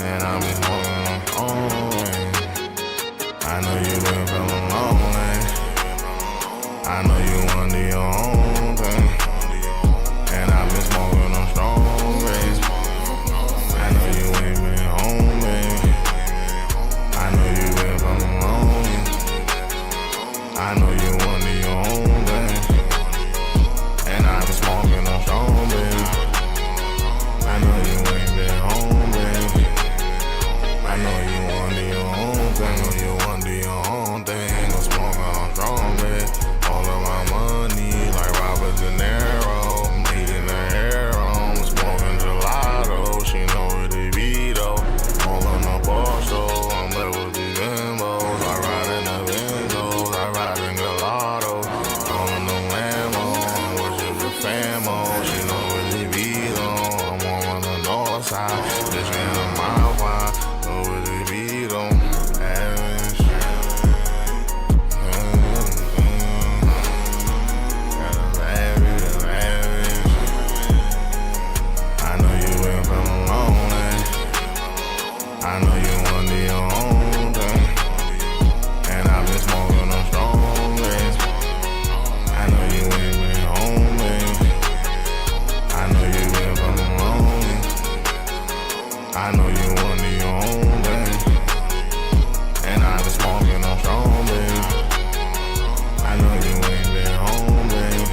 And I be smoking on strong way. I know you been feeling lonely. I know you want to do your own thing. And I been smoking on strong way. I know you ain't been home, babe. I know you been feeling lonely. I know you want to do your own thing. And I been smoking on strong, babe. I know you ain't been home, babe. I know you want to do your own thing. I know you want to do your own thing. I'm smoking on strong, babe. All of my money, like Robert De Niro. I'm eating her hair on. Smoking gelato. She know what it be, though. All on the bar, so I'm level with these Bimbos. I ride in the Benzos. I ride in gelato. All in the Lambo. I'm worship the famo. She know what it be, though. I'm on the north side. Bitch in the mile wide. Know what it be, though. I know you want to do your own thing. And I've been smoking on strong days. I know you ain't been home, babe. I know you been feeling lonely. I know you want to do your own thing. And I've been smoking on strong days. I know you ain't been home, babe.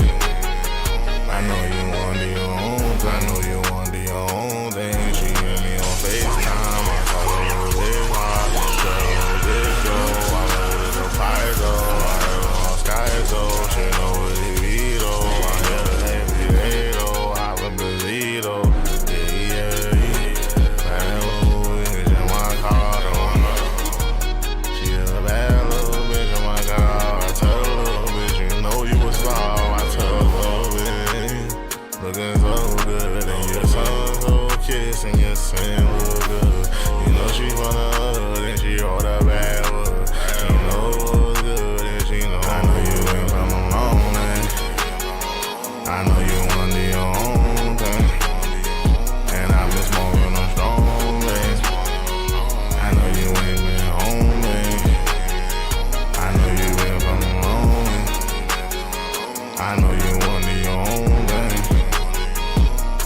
I know you want to do your own thing. I know you want to do your own thing. She hit me on FaceTime. She know what it be, though. I hear her every day, though. I would believe, though. Bad little bitch in my car, though. She is a bad little bitch in my car. I tell a little bitch, you know you a slob. I tell a little bitch, looking so good. And your son so kiss and your sin look good. You know she from the hood and she all that bad wood. She know what's good and she know. I know you ain't from I know you want to do your own thing. And I've been smoking on strong days. I know you ain't been home, babe. I know you been feeling lonely. I know you want to do your own thing.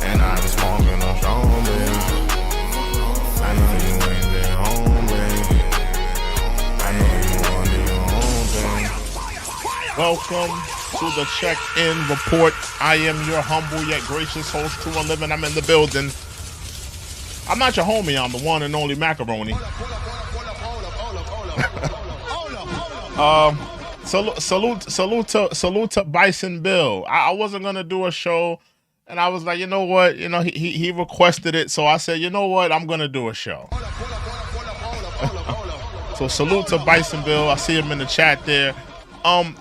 And I've been smoking on strong days. I know you ain't been home, babe. I know you want to do your own thing. Welcome to the check-in report. I am your humble yet gracious host, True and Livin. I'm in the building. I'm not your homie. I'm the one and only Macaroni. Salute to Bison Bill. I wasn't gonna do a show, and I was like, you know what? You know, he requested it, so I said, you know what? I'm gonna do a show. So salute to Bison Bill. I see him in the chat there.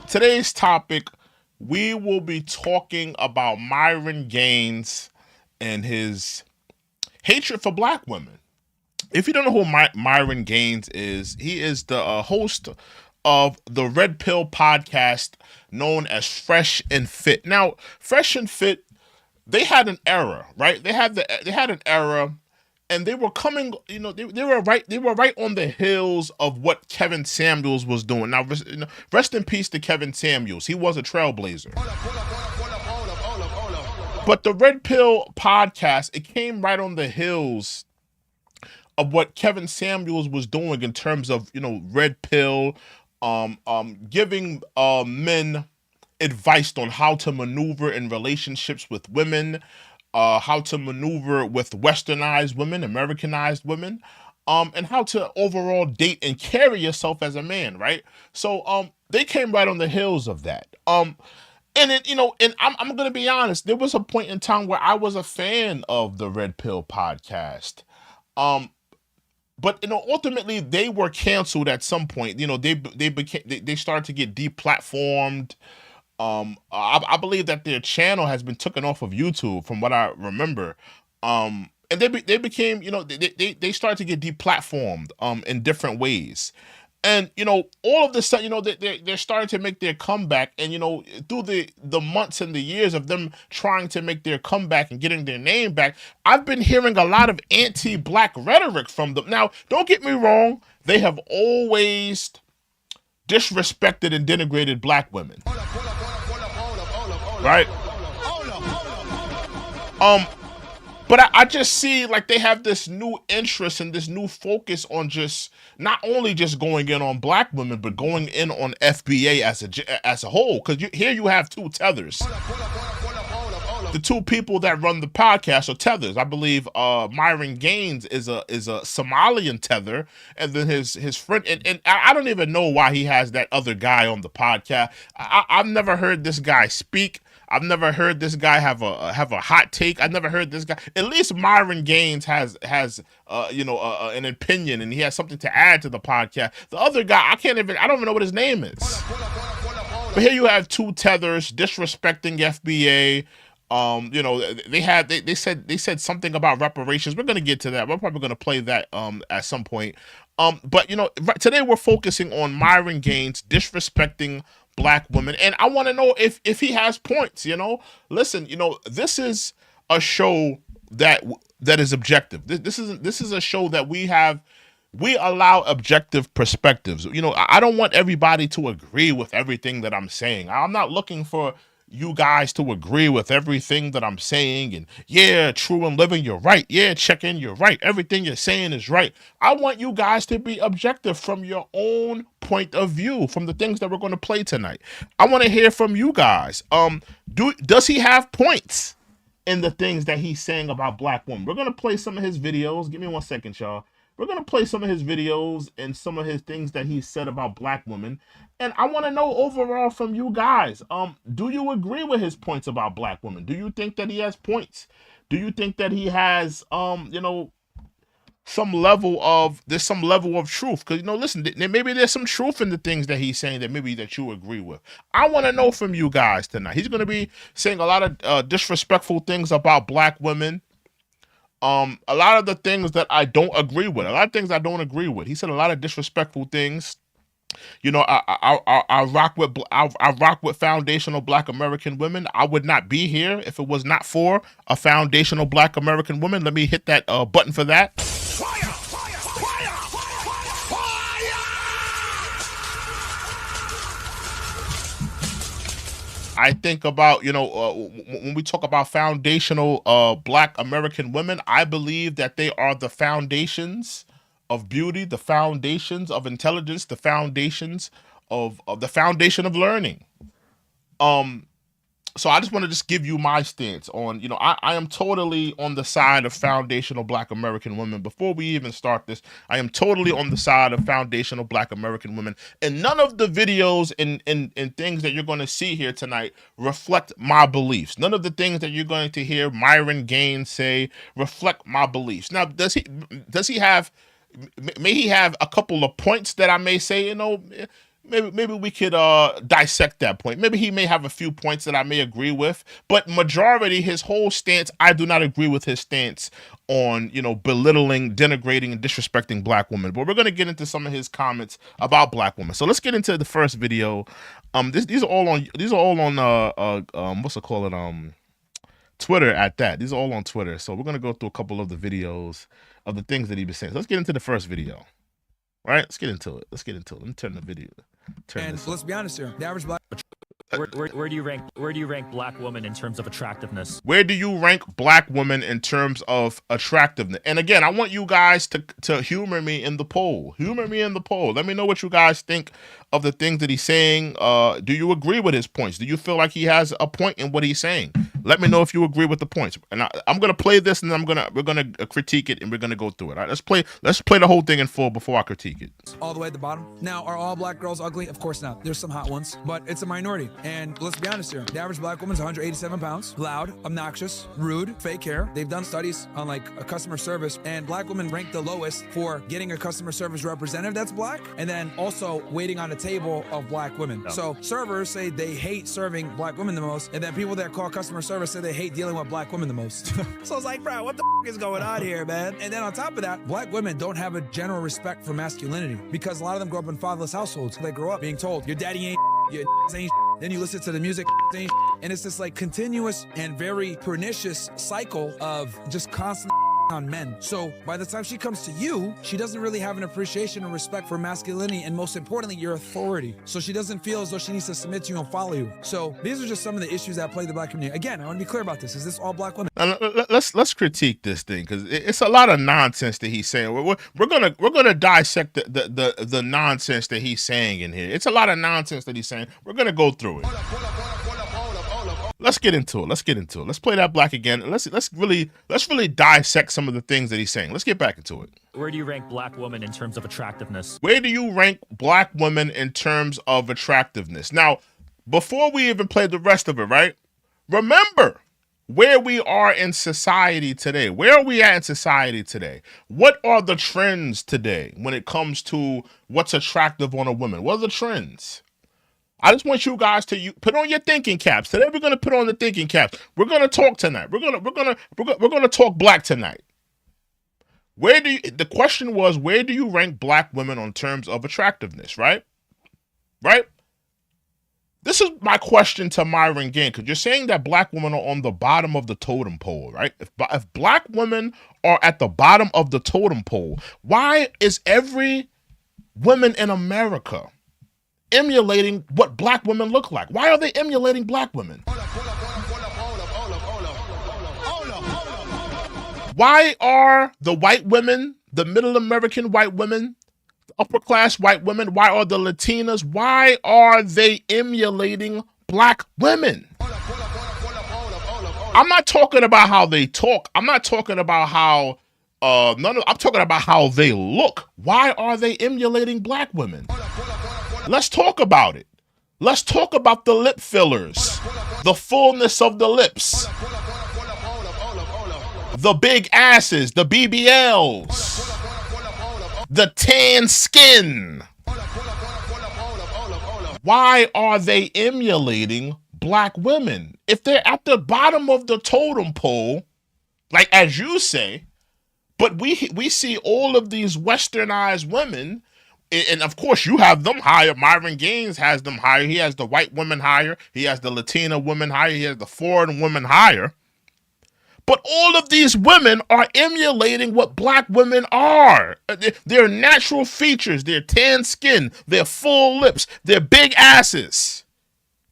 Today's topic, we will be talking about Myron Gaines and his hatred for black women. If you don't know who Myron Gaines is, he is the host of the Red Pill podcast known as Fresh and Fit. Now, Fresh and Fit, they had an era, right? They had an era, and they were coming, you know, they were right on the heels of what Kevin Samuels was doing. Now, rest in peace to Kevin Samuels. He was a trailblazer. But the Red Pill podcast, it came right on the heels of what Kevin Samuels was doing in terms of, you know, Red Pill, giving men advice on how to maneuver in relationships with women, how to maneuver with westernized women, Americanized women, and how to overall date and carry yourself as a man, right? So they came right on the heels of that. And it, you know, and I'm gonna be honest, there was a point in time where I was a fan of the Red Pill podcast. But you know, ultimately they were canceled at some point. You know, they started to get deplatformed. I believe that their channel has been taken off of YouTube, from what I remember. And they became, you know, they started to get deplatformed in different ways. And, you know, all of this, you know, they're starting to make their comeback. And, you know, through the months and the years of them trying to make their comeback and getting their name back, I've been hearing a lot of anti-black rhetoric from them. Now, don't get me wrong. They have always disrespected and denigrated black women. Right? But I just see like they have this new interest and this new focus on just not only just going in on black women, but going in on FBA as a whole. Because here you have two tethers. The two people that run the podcast are tethers. I believe Myron Gaines is a Somalian tether, and then his friend. And I don't even know why he has that other guy on the podcast. I've never heard this guy speak. I've never heard this guy have a hot take. I've never heard this guy. At least Myron Gaines has an opinion, and he has something to add to the podcast. The other guy, I don't even know what his name is. But here you have two tethers disrespecting FBA. You know, they said something about reparations. We're gonna get to that. We're probably gonna play that at some point. But you know, today we're focusing on Myron Gaines disrespecting black women, and I want to know if he has points. You know, listen, you know, this is a show that is objective. This is a show that we allow objective perspectives. You know, I don't want everybody to agree with everything that I'm saying. I'm not looking for you guys to agree with everything that I'm saying. And yeah, True and Living, you're right. Yeah, Check In, you're right. Everything you're saying is right. I want you guys to be objective from your own point of view, from the things that we're going to play tonight. I want to hear from you guys. Does he have points in the things that he's saying about black women? We're going to play some of his videos. Give me 1 second, y'all. We're going to play some of his videos and some of his things that he said about black women. And I want to know overall from you guys, do you agree with his points about black women? Do you think that he has points? Do you think that he has, you know, some level of truth? Because, you know, listen, maybe there's some truth in the things that he's saying that you agree with. I want to know from you guys tonight. He's going to be saying a lot of disrespectful things about black women. A lot of the things that I don't agree with. He said a lot of disrespectful things. You know, I rock with foundational black American women. I would not be here if it was not for a foundational black American woman. Let me hit that button for that. Fire! Fire! Fire! Fire! I think about, you know, when we talk about foundational black American women, I believe that they are the foundations of beauty, the foundations of intelligence, the foundations of the foundation of learning. So I just want to give you my stance on, you know, I am totally on the side of foundational black American women. Before we even start this, I am totally on the side of foundational black American women. And none of the videos and things that you're going to see here tonight reflect my beliefs. None of the things that you're going to hear Myron Gaines say reflect my beliefs. Now, does he have, may he have a couple of points that I may say, you know, maybe we could dissect that point. Maybe he may have a few points that I may agree with, but majority, his whole stance, I do not agree with his stance on, you know, belittling, denigrating, and disrespecting black women. But we're going to get into some of his comments about black women. So let's get into the first video. These are all on what's it called? Twitter at that. These are all on Twitter. So we're going to go through a couple of the videos of the things that he was saying. So let's get into the first video. All right, let's get into it. Let me turn the video. Let's be honest here. The average black. Where do you rank black women in terms of attractiveness? Where do you rank black women in terms of attractiveness? And again, I want you guys to humor me in the poll. Humor me in the poll. Let me know what you guys think of the things that he's saying. Do you agree with his points? Do you feel like he has a point in what he's saying? Let me know if you agree with the points. And I'm gonna play this, and then we're gonna critique it, and we're gonna go through it. All right, let's play the whole thing in full before I critique it. All the way at the bottom. Now, are all black girls ugly? Of course not. There's some hot ones, but it's a minority. And let's be honest here. The average black woman's 187 pounds, loud, obnoxious, rude, fake hair. They've done studies on like a customer service, and black women rank the lowest for getting a customer service representative that's black, and then also waiting on a table of black women. So servers say they hate serving black women the most, and then people that call customer service service said they hate dealing with black women the most. So I was like, bro, what the is going on here, man? And then on top of that, black women don't have a general respect for masculinity because a lot of them grow up in fatherless households. They grow up being told, your daddy ain't, your ain't. Then you listen to the music, ain't. And it's this like continuous and very pernicious cycle of just constant on men. So by the time she comes to you, she doesn't really have an appreciation and respect for masculinity and most importantly, your authority. So she doesn't feel as though she needs to submit to you and follow you. So these are just some of the issues that plague the black community. Again, I want to be clear about this. Is this all black women? Now, let's critique this thing because it's a lot of nonsense that he's saying. We're gonna dissect the nonsense that he's saying in here. It's a lot of nonsense that he's saying. We're gonna go through it. Let's get into it. Let's play that black again. And let's really dissect some of the things that he's saying. Let's get back into it. Where do you rank black women in terms of attractiveness? Where do you rank black women in terms of attractiveness? Now, before we even play the rest of it, right? Remember where we are in society today. Where are we at in society today? What are the trends today when it comes to what's attractive on a woman? What are the trends? I just want you guys to put on your thinking caps. Today we're gonna put on the thinking caps. We're gonna talk tonight. We're gonna talk black tonight. The question was, where do you rank black women on terms of attractiveness? Right? This is my question to Myron again, because you're saying that black women are on the bottom of the totem pole, right? If black women are at the bottom of the totem pole, why is every woman in America emulating what black women look like? Why are they emulating black women? Why are the white women, the middle American white women, the upper class white women, why are the Latinas, why are they emulating black women? I'm not talking about how they talk. I'm not talking about how I'm talking about how they look. Why are they emulating black women? Let's talk about it. Let's talk about the lip fillers, the fullness of the lips, the big asses, the BBLs, the tan skin. Why are they emulating black women? If they're at the bottom of the totem pole, like as you say, but we see all of these westernized women. And of course, you have them higher. Myron Gaines has them higher. He has the white women higher. He has the Latina women higher. He has the foreign women higher. But all of these women are emulating what black women are. Their natural features, their tan skin, their full lips, their big asses,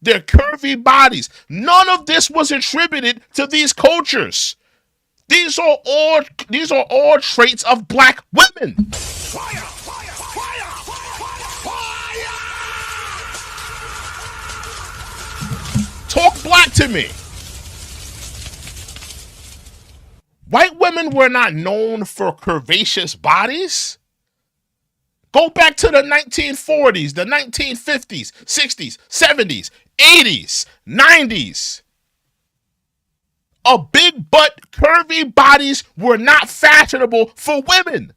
their curvy bodies. None of this was attributed to these cultures. These are all traits of black women. Talk black to me. White women were not known for curvaceous bodies. Go back to the 1940s, the 1950s, 60s, 70s, 80s, 90s. A big butt, curvy bodies were not fashionable for women.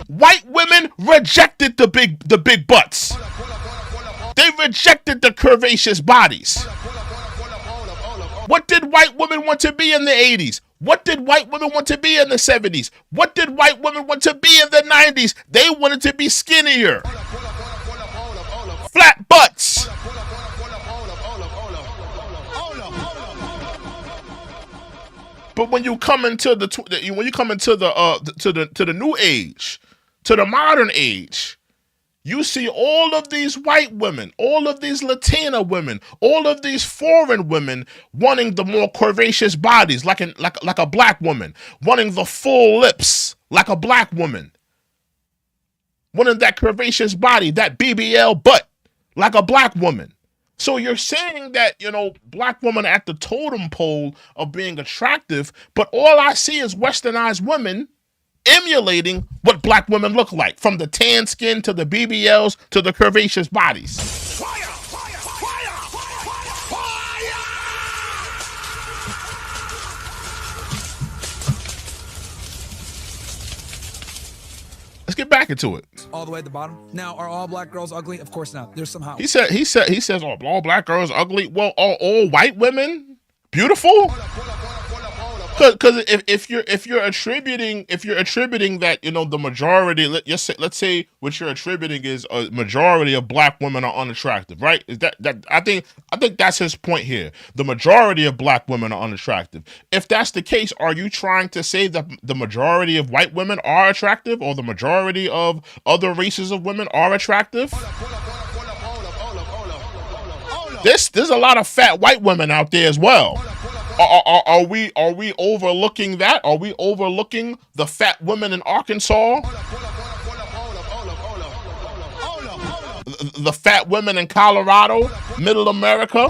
White women rejected the big butts. They rejected the curvaceous bodies. What did white women want to be in the 80s? What did white women want to be in the 70s? What did white women want to be in the 90s? They wanted to be skinnier. Flat butts. But when you come into the new age, to the modern age, you see all of these white women, all of these Latina women, all of these foreign women wanting the more curvaceous bodies like a black woman, wanting the full lips like a black woman, wanting that curvaceous body, that BBL butt like a black woman. So you're saying that, black women are at the totem pole of being attractive, but all I see is westernized women emulating what black women look like, from the tan skin to the BBLs to the curvaceous bodies. Fire! Fire! Fire! Fire! Let's get back into it. All the way at the bottom. Now, are all black girls ugly? Of course not. There's some hot He says all black girls ugly. Well, are all white women beautiful? Because if you're attributing that, you know, the majority, let's say what you're attributing is a majority of black women are unattractive, right? Is that I think that's his point here. The majority of black women are unattractive. If that's the case, are you trying to say that the majority of white women are attractive, or the majority of other races of women are attractive? There's a lot of fat white women out there as well. Are we overlooking that? Are we overlooking the fat women in Arkansas? The fat women in Colorado, Middle America?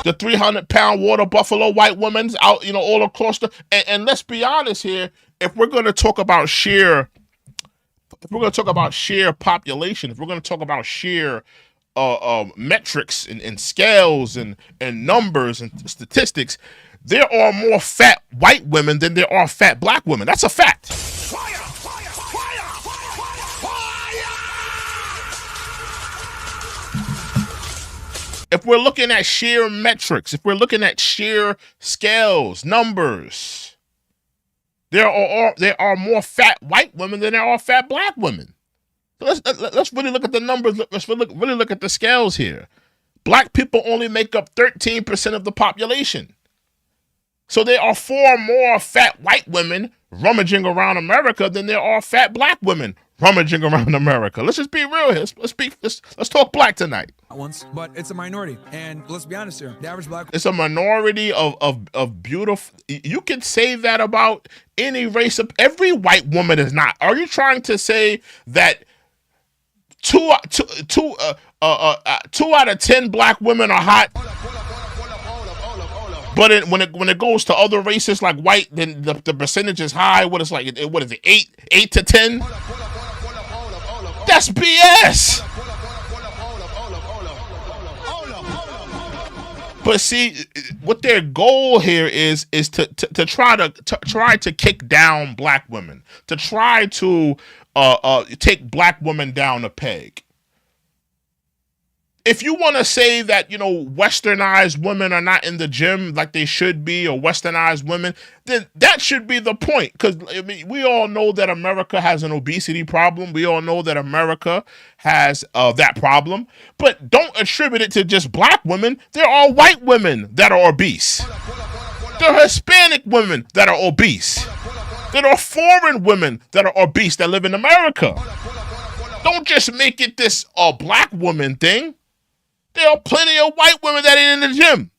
The 300-pound water buffalo white women's out, you know, all across the. And let's be honest here. If we're going to talk about sheer population, if we're going to talk about sheer metrics and scales and numbers and statistics, there are more fat white women than there are fat black women. That's a fact. Fire! Fire! Fire! Fire! If we're looking at sheer metrics, if we're looking at sheer scales, numbers, there are more fat white women than there are fat black women. Let's really look at the numbers. Let's really look at the scales here. Black people only make up 13% of the population. So there are 4 more fat white women rummaging around America than there are fat black women rummaging around America. Let's just be real here. Let's talk black tonight. ones, but it's a minority. And let's be honest here, the average black. It's a minority of beautiful. You can say that about any race. Every white woman is not. Are you trying to say that two out of 10 black women are hot? But when it goes to other races like white, then the percentage is high. What is it? 8 to 10? That's BS. But see, what their goal here is to try to kick down black women, to try to take black women down a peg. If you want to say that, westernized women are not in the gym like they should be, or westernized women, then that should be the point. Because we all know that America has an obesity problem. We all know that America has that problem. But don't attribute it to just black women. There are white women that are obese. There are Hispanic women that are obese. There are foreign women that are obese that live in America. Don't just make it this black woman thing. There are plenty of white women that ain't in the gym.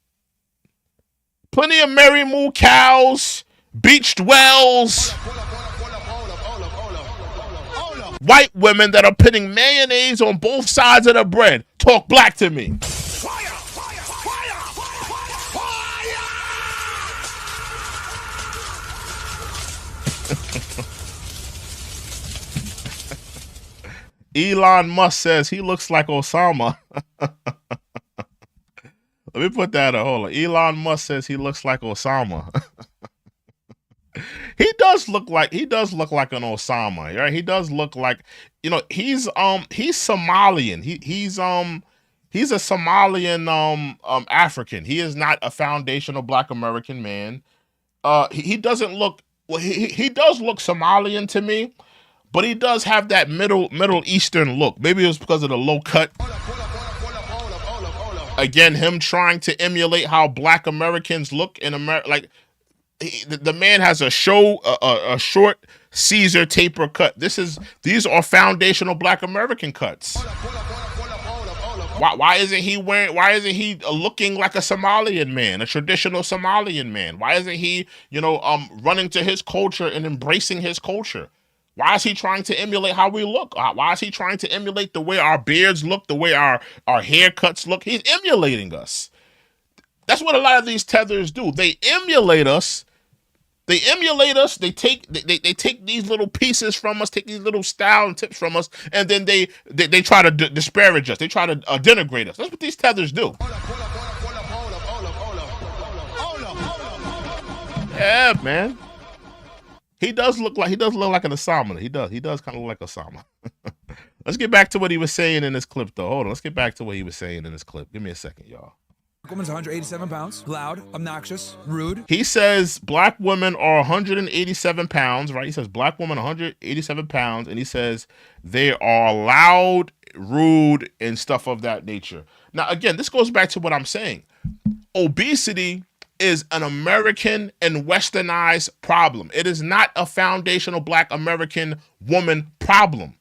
Plenty of Mary Moo cows, beached wells. White women that are putting mayonnaise on both sides of the bread. Talk black to me. Fire! Fire! Fire! Elon Musk says he looks like Osama. Let me put that up. Hold on. Elon Musk says he looks like Osama. He does look like an Osama, right? He does look like, he's Somalian. He's a Somalian African. He is not a foundational black American man. He doesn't look, well, he does look Somalian to me, but he does have that Middle Eastern look. Maybe it was because of the low cut. Again, him trying to emulate how black Americans look in America. Like, the man has a short Caesar taper cut. These are foundational black American cuts. Why isn't he looking like a Somalian man, a traditional Somalian man? Why isn't he, running to his culture and embracing his culture? Why is he trying to emulate how we look? Why is he trying to emulate the way our beards look, the way our haircuts look? He's emulating us. That's what a lot of these tethers do. They emulate us. They take these little pieces from us, take these little style and tips from us, and then they try to disparage us. They try to denigrate us. That's what these tethers do. Yeah, man. He does look like an Osama. He does kind of look like Osama. Let's get back to what he was saying in this clip, though. Hold on. Let's get back to what he was saying in this clip. Give me a second, y'all. Black woman's 187 pounds, loud, obnoxious, rude. He says black women are 187 pounds, right? He says black women 187 pounds, and he says they are loud, rude, and stuff of that nature. Now, again, this goes back to what I'm saying. Obesity is an American and westernized problem. It is not a foundational black American woman problem.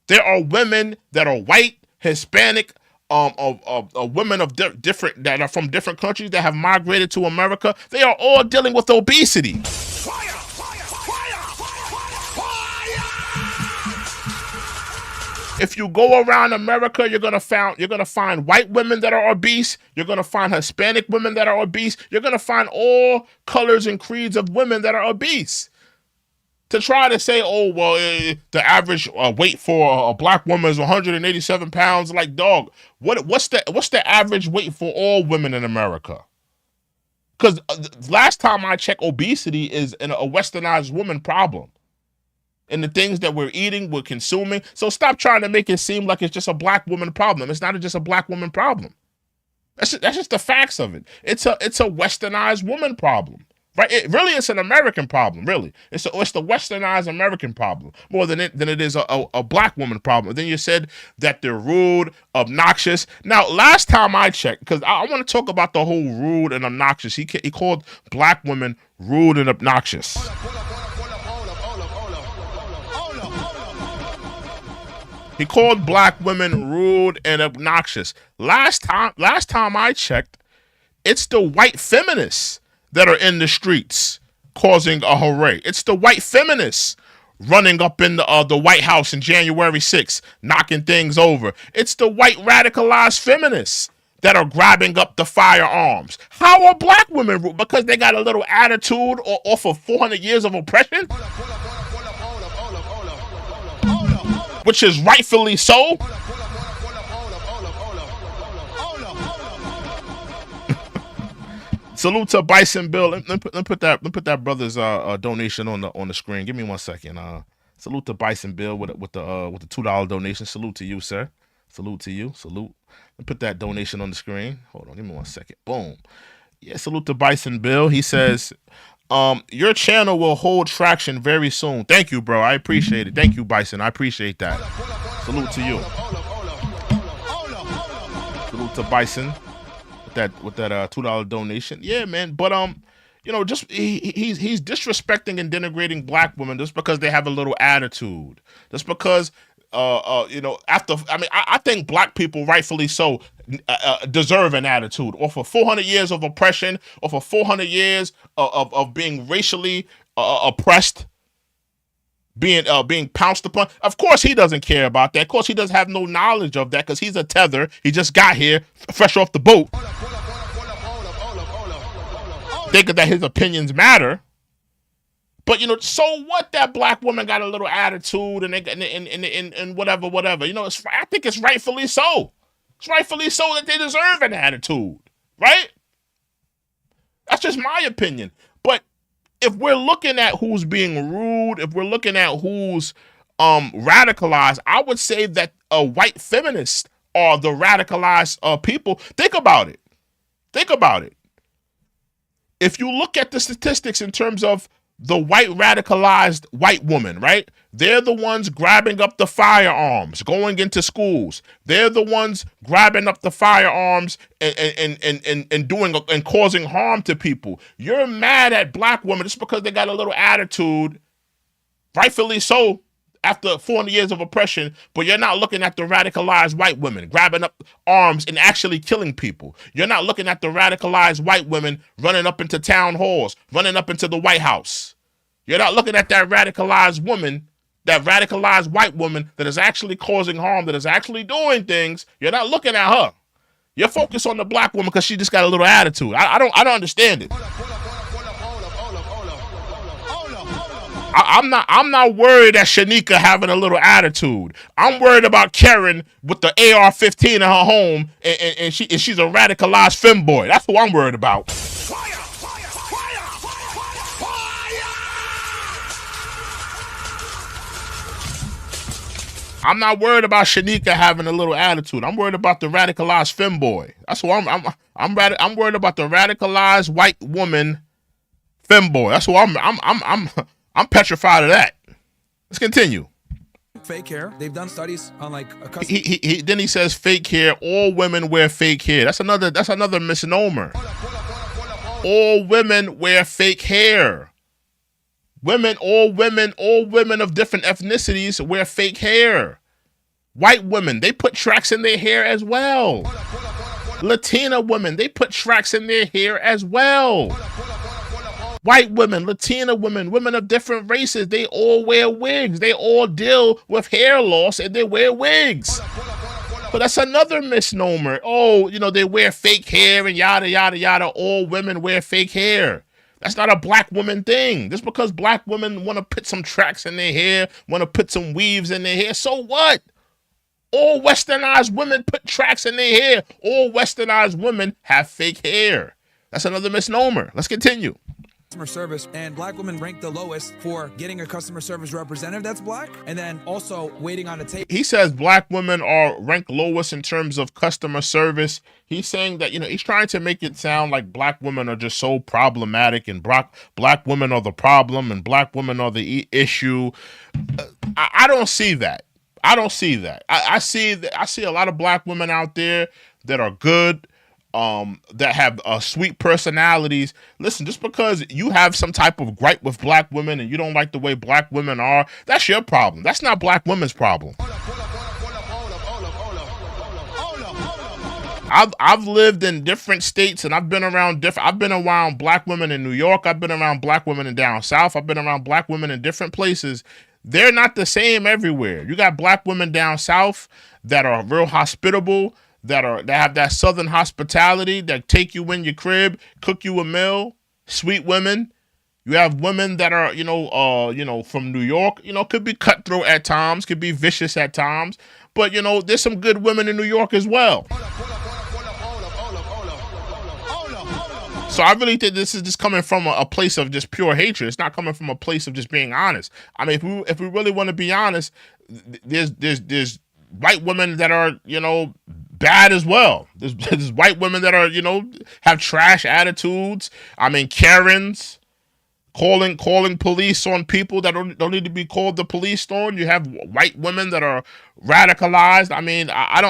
There are women that are white, Hispanic, women of different that are from different countries that have migrated to America. They are all dealing with obesity. Fire! Fire! Fire! Fire! If you go around America, you're gonna find white women that are obese. You're gonna find Hispanic women that are obese. You're gonna find all colors and creeds of women that are obese. To try to say, oh, well, the average weight for a black woman is 187 pounds, like, dog, what's the average weight for all women in America? Because last time I checked, obesity is a westernized woman problem. And the things that we're eating, we're consuming. So stop trying to make it seem like it's just a black woman problem. It's not just a black woman problem. That's just the facts of it. It's a westernized woman problem. Right? It's an American problem, really. It's the westernized American problem more than it is a black woman problem. And then you said that they're rude, obnoxious. Now, last time I checked, because I want to talk about the whole rude and obnoxious. He called black women rude and obnoxious. He called black women rude and obnoxious. Last time I checked, it's the white feminists that are in the streets causing a hooray. It's the white feminists running up in the White House on January 6th, knocking things over. It's the white radicalized feminists that are grabbing up the firearms. How are black women rude? Because they got a little attitude off of 400 years of oppression? Which is rightfully so. Salute to Bison Bill. Let me put that brother's donation on the screen. Give me 1 second. Salute to Bison Bill with the $2 donation. Salute to you, sir. Salute to you. Salute. Let me put that donation on the screen. Hold on. Give me 1 second. Boom. Yeah. Salute to Bison Bill. He says, your channel will hold traction very soon. Thank you, bro. I appreciate it. Thank you, Bison. I appreciate that. Salute to you. Salute to Bison. With that $2 donation. Yeah, man. But just he's disrespecting and denigrating black women just because they have a little attitude. Just because I think black people, rightfully so, deserve an attitude. Off of 400 years of oppression, off of 400 years of being racially oppressed, being pounced upon. Of course he doesn't care about that. Of course he doesn't have no knowledge of that because he's a tether. He just got here fresh off the boat. Thinking that his opinions matter. But so what that black woman got a little attitude and whatever. I think it's rightfully so. It's rightfully so that they deserve an attitude. Right? That's just my opinion. But if we're looking at who's being rude, if we're looking at who's radicalized, I would say that white feminists are the radicalized people. Think about it. If you look at the statistics in terms of the white radicalized white woman, right? They're the ones grabbing up the firearms, going into schools. They're the ones grabbing up the firearms and doing and causing harm to people. You're mad at black women just because they got a little attitude, rightfully so, after 400 years of oppression, but you're not looking at the radicalized white women grabbing up arms and actually killing people. You're not looking at the radicalized white women running up into town halls, running up into the White House. You're not looking at that radicalized woman, that radicalized white woman that is actually causing harm, that is actually doing things. You're not looking at her. You're focused on the black woman because she just got a little attitude. I don't understand it. I'm not worried at Shanika having a little attitude. I'm worried about Karen with the AR-15 in her home, and she's a radicalized femboy. That's who I'm worried about. Fire! Fire! Fire! Fire! I'm not worried about Shanika having a little attitude. I'm worried about the radicalized femboy. That's what I'm worried about, the radicalized white woman femboy. That's what I'm petrified of that. Let's continue. Fake hair. They've done studies on like a custom. Then he says fake hair. All women wear fake hair. That's another misnomer. All women wear fake hair. All women of different ethnicities wear fake hair. White women, they put tracks in their hair as well. Latina women, they put tracks in their hair as well. White women, Latina women, women of different races, they all wear wigs. They all deal with hair loss and they wear wigs. But that's another misnomer. Oh, they wear fake hair and yada, yada, yada. All women wear fake hair. That's not a black woman thing. Just because black women want to put some tracks in their hair, want to put some weaves in their hair, so what? All westernized women put tracks in their hair. All westernized women have fake hair. That's another misnomer. Let's continue. Customer service, and black women rank the lowest for getting a customer service representative that's black, and then also waiting on a table. He says black women are ranked lowest in terms of customer service. He's saying that, he's trying to make it sound like black women are just so problematic and black women are the problem and black women are the issue. I don't see that. I don't see that. I see a lot of black women out there that are good, that have sweet personalities. Listen, just because you have some type of gripe with black women and you don't like the way black women are, that's your problem. That's not black women's problem. I've lived in different states and I've been around black women in New York. I've been around black women in down south. I've been around black women in different places. They're not the same everywhere. You got black women down south that are real hospitable, that have that southern hospitality, that take you in your crib, cook you a meal, sweet women. You have women that are, from New York, could be cutthroat at times, could be vicious at times, but there's some good women in New York as well. So I really think this is just coming from a place of just pure hatred. It's not coming from a place of just being honest. I mean, if we really want to be honest, there's white women that are, bad as well. There's white women that are, have trash attitudes. I mean, Karens, calling police on people that don't need to be called the police on. You have white women that are radicalized. I mean, I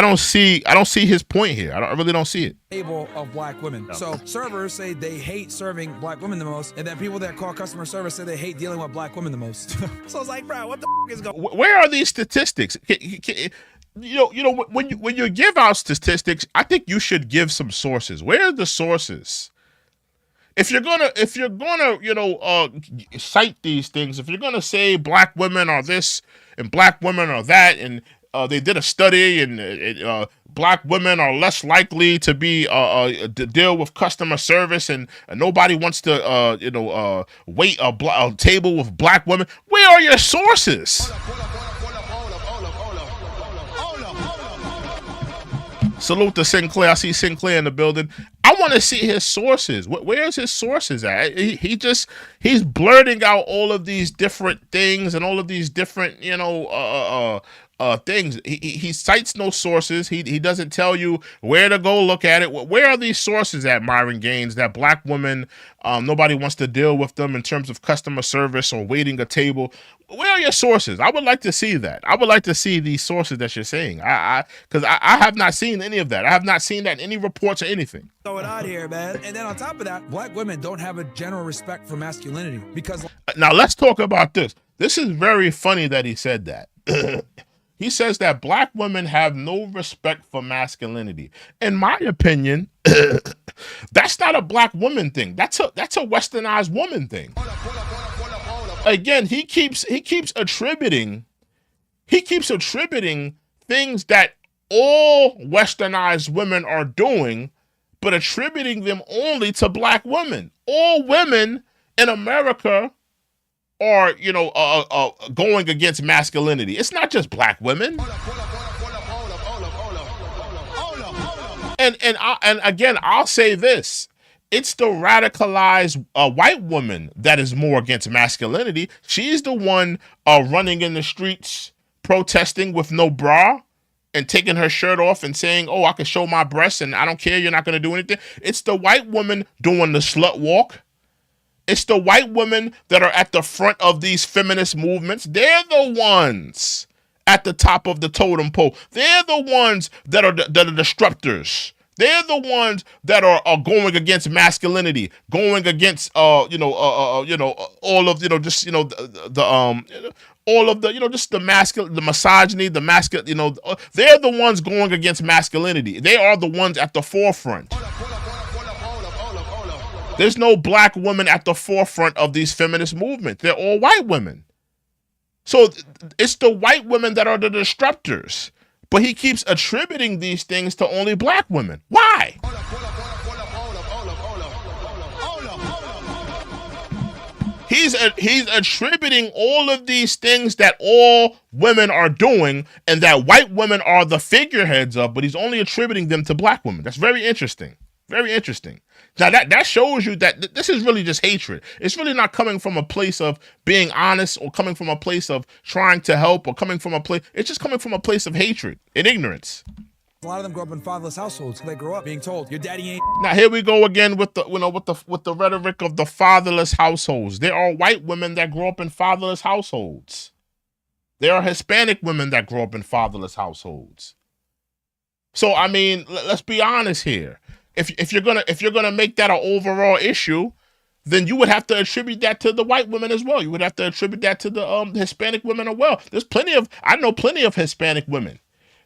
don't see his point here. I really don't see it. Table of black women. No. So servers say they hate serving black women the most, and then people that call customer service say they hate dealing with black women the most. So it's like, bro, what the is going? Where are these statistics? When you give out statistics, I think you should give some sources. Where are the sources? If you're gonna, cite these things, if you're gonna say black women are this and black women are that, and they did a study and black women are less likely to be to deal with customer service, and nobody wants to wait a table with black women. Where are your sources? Salute to Sinclair. I see Sinclair in the building. I want to see his sources. Where's his sources at? He's blurting out all of these different things and all of these different, things. He cites no sources. He doesn't tell you where to go look at it. Where are these sources at, Myron Gaines, that black women, nobody wants to deal with them in terms of customer service or waiting a table? Where are your sources? I would like to see that. I would like to see these sources that you're saying. Because I have not seen any of that. I have not seen that in any reports or anything. Going on here, man. And then on top of that, black women don't have a general respect for masculinity because. Now let's talk about this. This is very funny that he said that. He says that black women have no respect for masculinity. In my opinion, that's not a black woman thing. That's a westernized woman thing. Again, he keeps attributing things that all westernized women are doing, but attributing them only to black women. All women in America are, going against masculinity. It's not just black women. And again, I'll say this. It's the radicalized white woman that is more against masculinity. She's the one running in the streets, protesting with no bra and taking her shirt off and saying, oh, I can show my breasts and I don't care, you're not going to do anything. It's the white woman doing the slut walk. It's the white women that are at the front of these feminist movements. They're the ones at the top of the totem pole. They're the ones that are the disruptors. They're the ones that are going against masculinity, going against all of all of the just the masculine, the misogyny, the masculine. They're the ones going against masculinity. They are the ones at the forefront. There's no black woman at the forefront of these feminist movements. They're all white women. So it's the white women that are the disruptors. But he keeps attributing these things to only black women. Why? He's attributing all of these things that all women are doing and that white women are the figureheads of, but he's only attributing them to black women. That's very interesting. Very interesting. Now that shows you that this is really just hatred. It's really not coming from a place of being honest or coming from a place of trying to help or coming from a place. It's just coming from a place of hatred and ignorance. A lot of them grow up in fatherless households. They grow up being told your daddy ain't. Now here we go again with the rhetoric of the fatherless households. There are white women that grow up in fatherless households. There are Hispanic women that grow up in fatherless households. So I mean, let's be honest here. If you're gonna make that an overall issue, then you would have to attribute that to the white women as well. You would have to attribute that to the Hispanic women as well. I know plenty of Hispanic women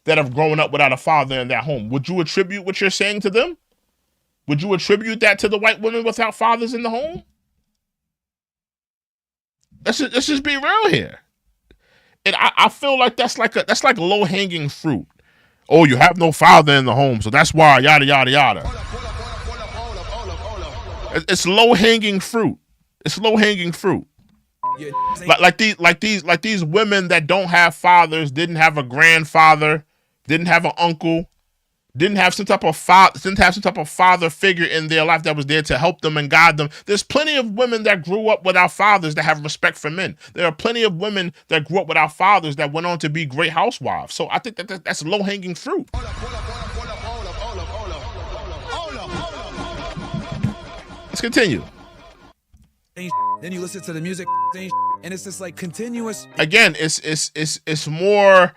that have grown up without a father in their home. Would you attribute what you're saying to them? Would you attribute that to the white women without fathers in the home? Let's just be real here. And I feel like that's like low-hanging fruit. Oh, you have no father in the home, so that's why, yada, yada, yada. It's low-hanging fruit. It's low-hanging fruit. Like these women that don't have fathers, didn't have a grandfather, didn't have an uncle, didn't have some type of father figure in their life that was there to help them and guide them. There's plenty of women that grew up without fathers that have respect for men. There are plenty of women that grew up without fathers that went on to be great housewives. So I think that's low-hanging fruit. Let's continue. Then you listen to the music, and it's just like continuous. Again, it's more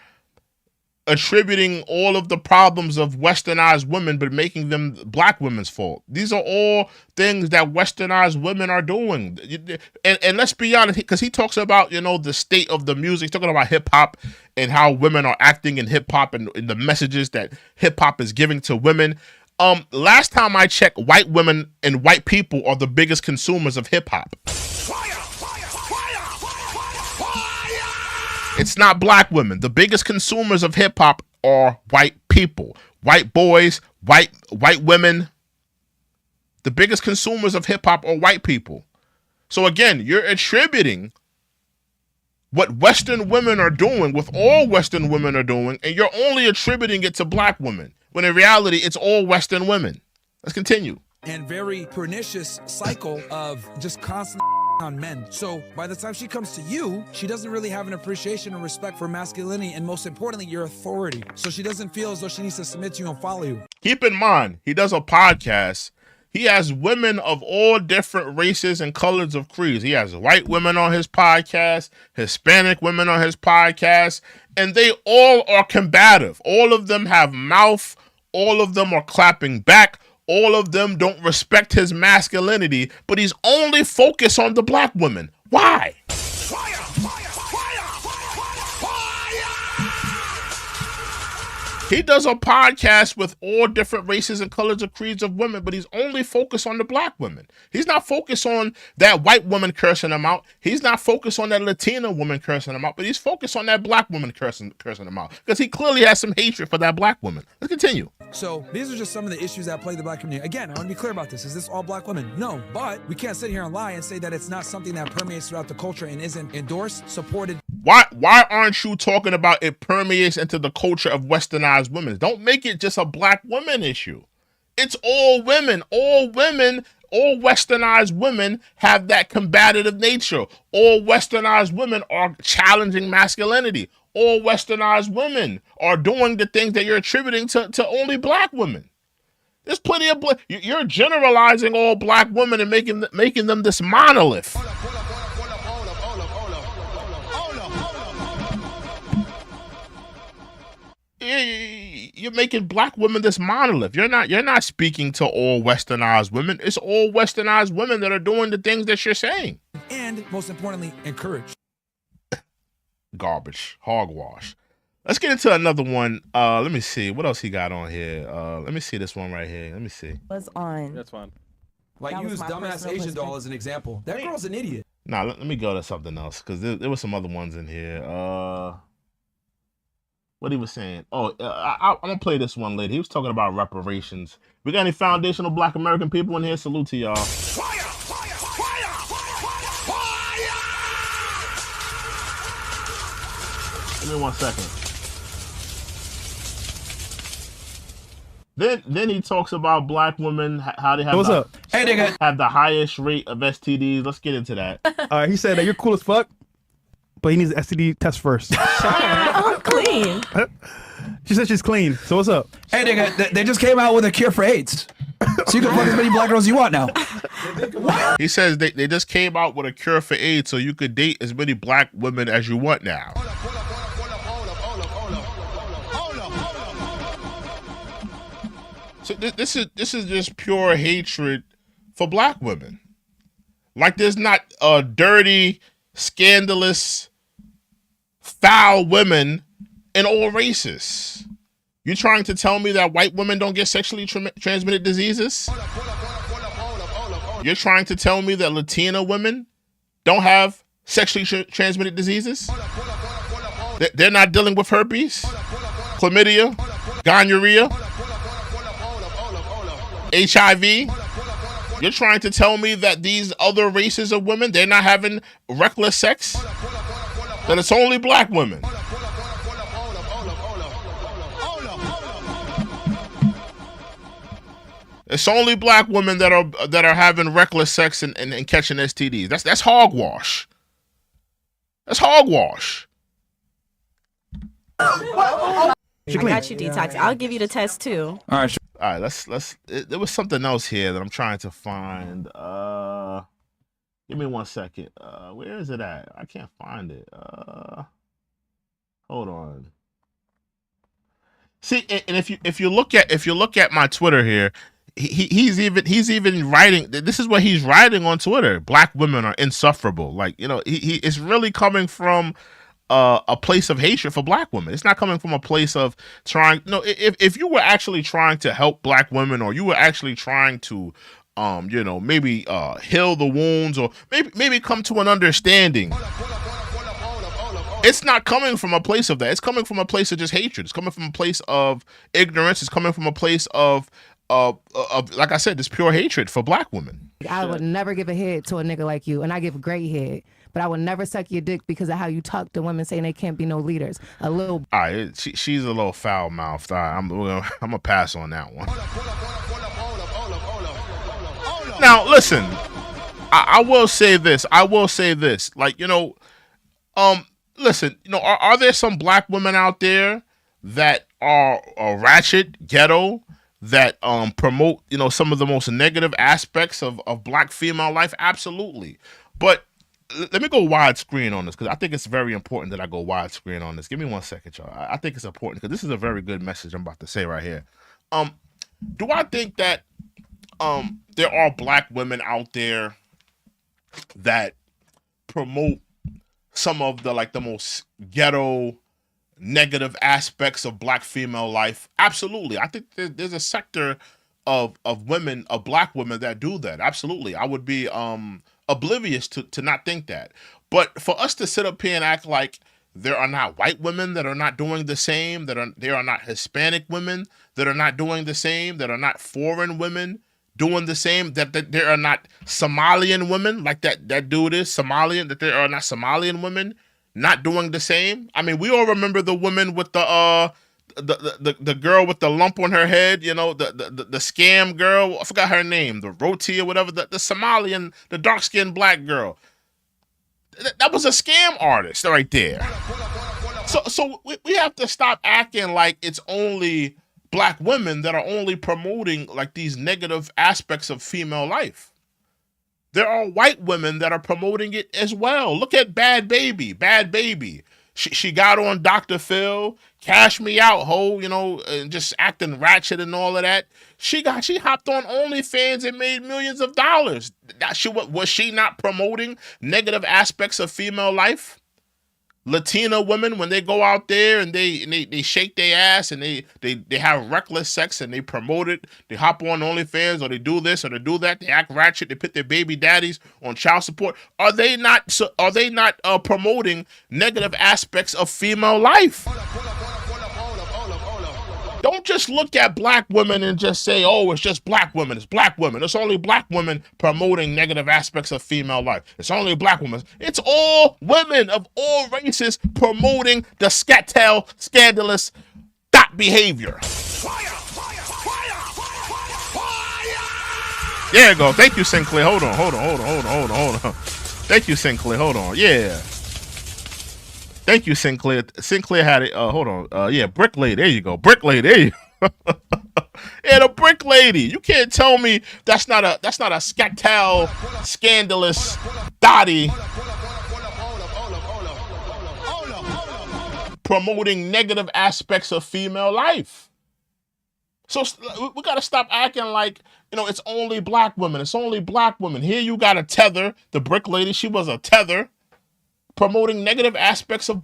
attributing all of the problems of westernized women, but making them black women's fault. These are all things that westernized women are doing. And let's be honest, because he talks about, the state of the music, talking about hip hop and how women are acting in hip hop and the messages that hip hop is giving to women. Last time I checked, white women and white people are the biggest consumers of hip hop. It's not black women. The biggest consumers of hip hop are white people, white boys, white women. The biggest consumers of hip hop are white people. So again, you're attributing what Western women are doing with all Western women are doing, and you're only attributing it to black women, when in reality, it's all Western women. Let's continue. And very pernicious cycle of just constant on men. So by the time she comes to you, she doesn't really have an appreciation and respect for masculinity, and most importantly, your authority. So she doesn't feel as though she needs to submit to you and follow you. Keep in mind, he does a podcast. He has women of all different races and colors of creeds. He has white women on his podcast, Hispanic women on his podcast, and they all are combative. All of them have mouth. All of them are clapping back. All of them don't respect his masculinity, but he's only focused on the black women. Why? Fire! Fire! He does a podcast with all different races and colors and creeds of women, but he's only focused on the black women. He's not focused on that white woman cursing him out. He's not focused on that Latina woman cursing him out, but he's focused on that black woman cursing him out because he clearly has some hatred for that black woman. Let's continue. So these are just some of the issues that plague the black community. Again, I want to be clear about this. Is this all black women? No, but we can't sit here and lie and say that it's not something that permeates throughout the culture and isn't endorsed, supported. Why aren't you talking about it permeates into the culture of westernized women? Don't make it just a black woman issue. It's all women. All women, all westernized women have that combative nature. All westernized women are challenging masculinity. all westernized women are doing the things that you're attributing to only black women. There's plenty of you're generalizing all black women and making them this monolith. You're making black women this monolith. You're not speaking to all westernized women. It's all westernized women that are doing the things that you're saying. And most importantly, encourage. Garbage, hogwash. Let's get into another one. Let me see what else he got on here. Let me see this one right here. Let me see. Was on. That's fine. Like, use dumbass Asian doll as an example. That girl's an idiot. Nah, let me go to something else because there were some other ones in here. What he was saying. Oh, I'm gonna play this one later. He was talking about reparations. We got any foundational Black American people in here? Salute to y'all. Fire! Fire! Fire! Fire! Give me 1 second. Then he talks about black women, how they have What's up? Hey, nigga. have the highest rate of STDs. Let's get into that. He said that you're cool as fuck, but he needs an STD test first. I'm clean. She said she's clean. So what's up? Hey, nigga, they just came out with a cure for AIDS. So you can fuck as many black girls as you want now. He says they just came out with a cure for AIDS, so you could date as many black women as you want now. So this is just pure hatred for black women. Like there's not dirty, scandalous, foul women in all races. You trying to tell me that white women don't get sexually transmitted diseases? You're trying to tell me that Latina women don't have sexually transmitted diseases? They're not dealing with herpes, chlamydia, gonorrhea, HIV? You're trying to tell me that these other races of women, they're not having reckless sex? That it's only black women? It's only black women that are having reckless sex and catching STDs. That's hogwash. That's hogwash. I got you, Detox. I'll give you the test too. All right, sure. All right, let's. There was something else here that I'm trying to find. Give me 1 second. Where is it at? I can't find it. Hold on. See, and if you look at my Twitter here, he's even writing. This is what he's writing on Twitter. Black women are insufferable. Like, you know, he is really coming from a place of hatred for black women. It's not coming from a place of trying. No, if you were actually trying to help black women, or you were actually trying to, maybe heal the wounds, or maybe come to an understanding. It's not coming from a place of that. It's coming from a place of just hatred. It's coming from a place of ignorance. It's coming from a place of like I said, this pure hatred for black women. I would never give a head to a nigga like you, and I give great head. But I would never suck your dick because of how you talk to women saying they can't be no leaders. A little. All right, she's a little foul mouthed. I'm gonna pass on that one. Now listen, I will say this. Like, listen. Are there some black women out there that are ratchet, ghetto, that promote some of the most negative aspects of black female life? Absolutely, but let me go widescreen on this because I think it's very important that I go widescreen on this. Give me 1 second, y'all. I think it's important because this is a very good message I'm about to say right here. Do I think that there are black women out there that promote some of the most ghetto, negative aspects of black female life? Absolutely. I think there's a sector of women, of black women, that do that. Absolutely. I would be oblivious to not think that. But for us to sit up here and act like there are not white women that are not doing the same, there are not Hispanic women that are not doing the same, that are not foreign women doing the same, that there are not Somalian women, like that dude is Somalian, that there are not Somalian women not doing the same. I mean, we all remember the woman with the girl with the lump on her head, the scam girl. I forgot her name, the Roti or whatever, the Somalian, the dark-skinned black girl. That was a scam artist right there. So we have to stop acting like it's only black women that are only promoting like these negative aspects of female life. There are white women that are promoting it as well. Look at Bad Baby. Bad Baby. She got on Dr. Phil, cash me out, ho, you know, and just acting ratchet and all of that. She hopped on OnlyFans and made millions of dollars. Was she not promoting negative aspects of female life? Latina women, when they go out there and they shake their ass and they have reckless sex and they promote it, they hop on OnlyFans or they do this or they do that, they act ratchet, they put their baby daddies on child support. Are they not promoting negative aspects of female life? Don't just look at black women and just say, oh, it's just black women. It's black women. It's only black women promoting negative aspects of female life. It's only black women. It's all women of all races promoting the scandalous that behavior. There you go. Thank you, Sinclair. Hold on. Thank you, Sinclair. Hold on. Yeah. Thank you, Sinclair. Sinclair had it. Hold on. Yeah, Brick Lady. There you go. Brick Lady. There you go. Yeah, the Brick Lady. You can't tell me that's not a scatal, scandalous, dotty promoting negative aspects of female life. So we got to stop acting like, you know, it's only black women. It's only black women. Here you got a Tether, the Brick Lady. She was a Tether, promoting negative aspects of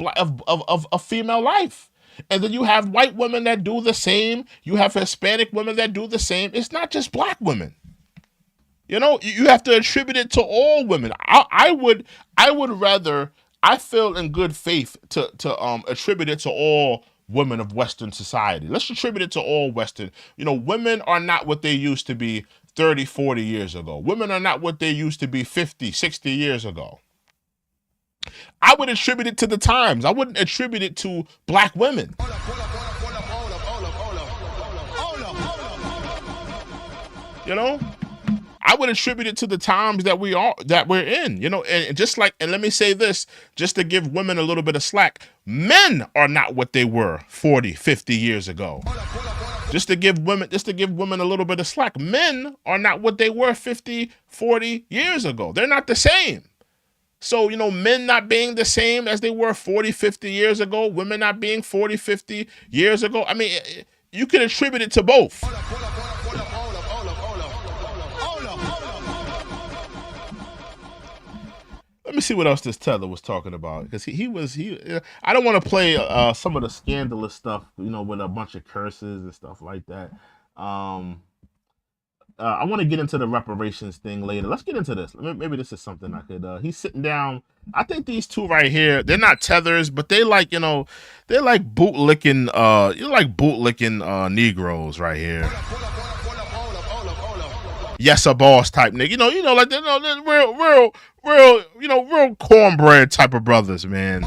female life. And then you have white women that do the same. You have Hispanic women that do the same. It's not just black women. You know, you have to attribute it to all women. I would rather, I feel in good faith to attribute it to all women of Western society. Let's attribute it to all Western. You know, women are not what they used to be 30, 40 years ago. Women are not what they used to be 50, 60 years ago. I would attribute it to the times. I wouldn't attribute it to black women. You know, I would attribute it to the times that we're in. You know, and let me say this, just to give women a little bit of slack. Men are not what they were 40, 50 years ago. Just to give women a little bit of slack. Men are not what they were 50, 40 years ago. They're not the same. So, you know, men not being the same as they were 40, 50 years ago, women not being 40, 50 years ago. I mean, you can attribute it to both. Let me see what else this Tether was talking about, because he I don't want to play some of the scandalous stuff, you know, with a bunch of curses and stuff like that. I want to get into the reparations thing later. Let's get into this. Maybe this is something I could. He's sitting down. I think these two right here, they're not tethers, but they like, you know, they're like bootlicking. Negroes right here. Yes, a boss type nigga. You know, like they're real cornbread type of brothers, man.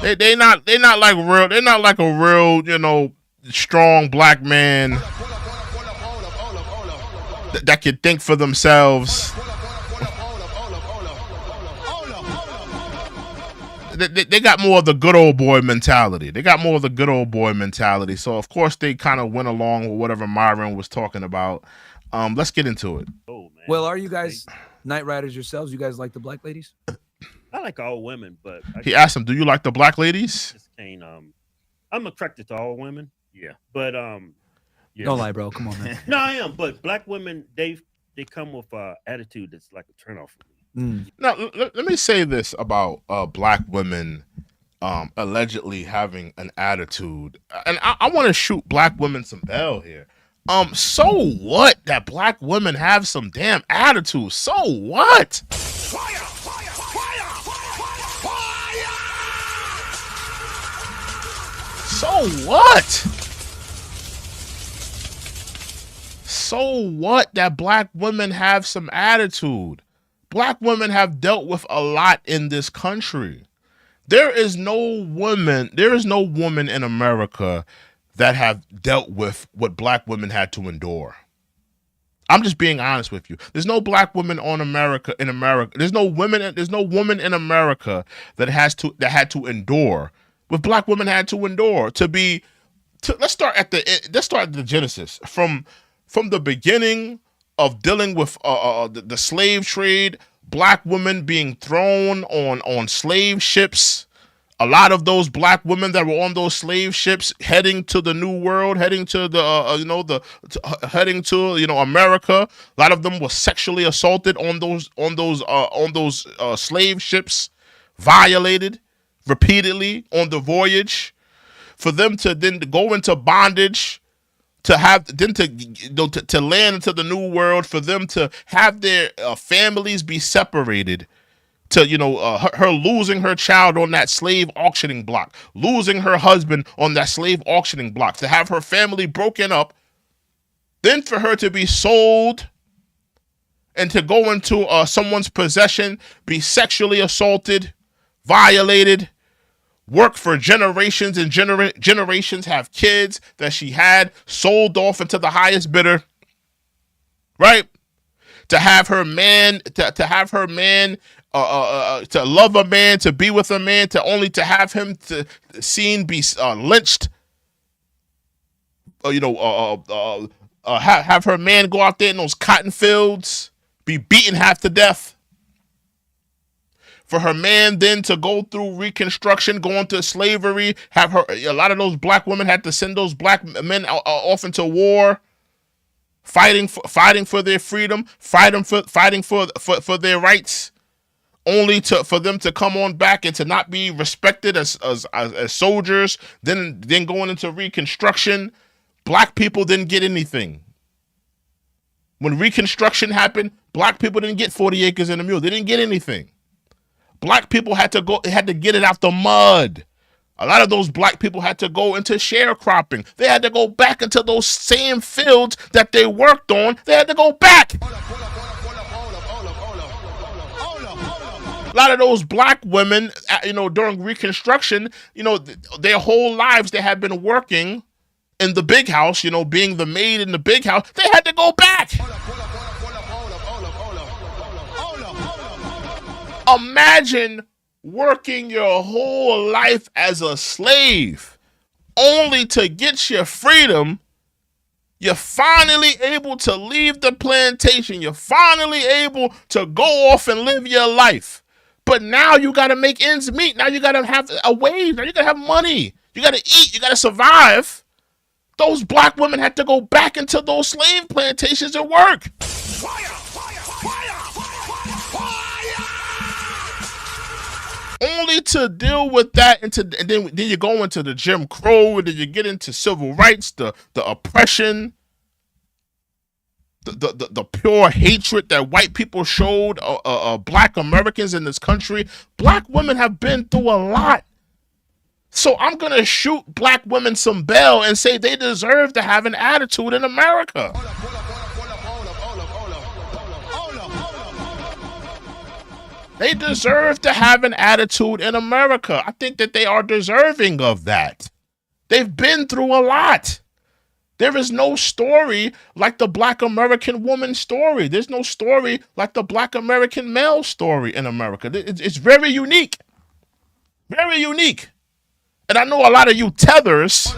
They're not like real. They're not like a real, you know, strong black man that can think for themselves. They got more of the good old boy mentality. So, of course, they kind of went along with whatever Myron was talking about. Let's get into it. Oh, man. Well, are you guys night riders yourselves? You guys like the black ladies? I like all women, but he asked him, "Do you like the black ladies?" Just can't, I'm attracted to all women. Yeah, but yeah. Don't lie, bro. Come on, man. No, I am. But black women, they come with attitude that's like a turnoff for me. Now, let me say this about black women allegedly having an attitude, and I want to shoot black women some bell here. So what that black women have some damn attitude? So what? Fire! Fire! Fire! Fire! So what? So what that black women have some attitude? Black women have dealt with a lot in this country. There is no woman in America that have dealt with what black women had to endure. I'm just being honest with you. There's no black woman in America. There's no woman in America that had to endure. What black women had to endure let's start at the genesis from the beginning of dealing with the slave trade. Black women being thrown on slave ships. A lot of those black women that were on those slave ships heading to the New World, heading to America. A lot of them were sexually assaulted on those slave ships, violated repeatedly on the voyage. For them to then go into bondage, to land into the New World, for them to have their families be separated. To her losing her child on that slave auctioning block, losing her husband on that slave auctioning block, to have her family broken up, then for her to be sold and to go into someone's possession, be sexually assaulted, violated, work for generations and generations, have kids that she had, sold off into the highest bidder, right? To have her man, to love a man, to be with a man, to have him be lynched. Have her man go out there in those cotton fields, be beaten half to death. For her man then to go through Reconstruction, go into slavery, a lot of those black women had to send those black men off into war. Fighting for their freedom, fighting for their rights, only for them to come on back and to not be respected as soldiers. Then going into Reconstruction, black people didn't get anything. When Reconstruction happened, black people didn't get 40 acres and a mule. They didn't get anything. Black people had to get it out the mud. A lot of those black people had to go into sharecropping. They had to go back into those same fields that they worked on. They had to go back. A lot of those black women, during Reconstruction, their whole lives they had been working in the big house, being the maid in the big house. They had to go back. Imagine working your whole life as a slave only to get your freedom. You're finally able to leave the plantation. You're finally able to go off and live your life. But now you got to make ends meet. Now you got to have a wage. Now you got to have money. You got to eat. You got to survive. Those black women had to go back into those slave plantations and work. Only to deal with that, and then you go into the Jim Crow, and then you get into civil rights, the oppression, the pure hatred that white people showed black Americans in this country. Black women have been through a lot. So I'm going to shoot black women some bell and say they deserve to have an attitude in America. They deserve to have an attitude in America. I think that they are deserving of that. They've been through a lot. There is no story like the black American woman story. There's no story like the black American male story in America. It's very unique. Very unique. And I know a lot of you tethers.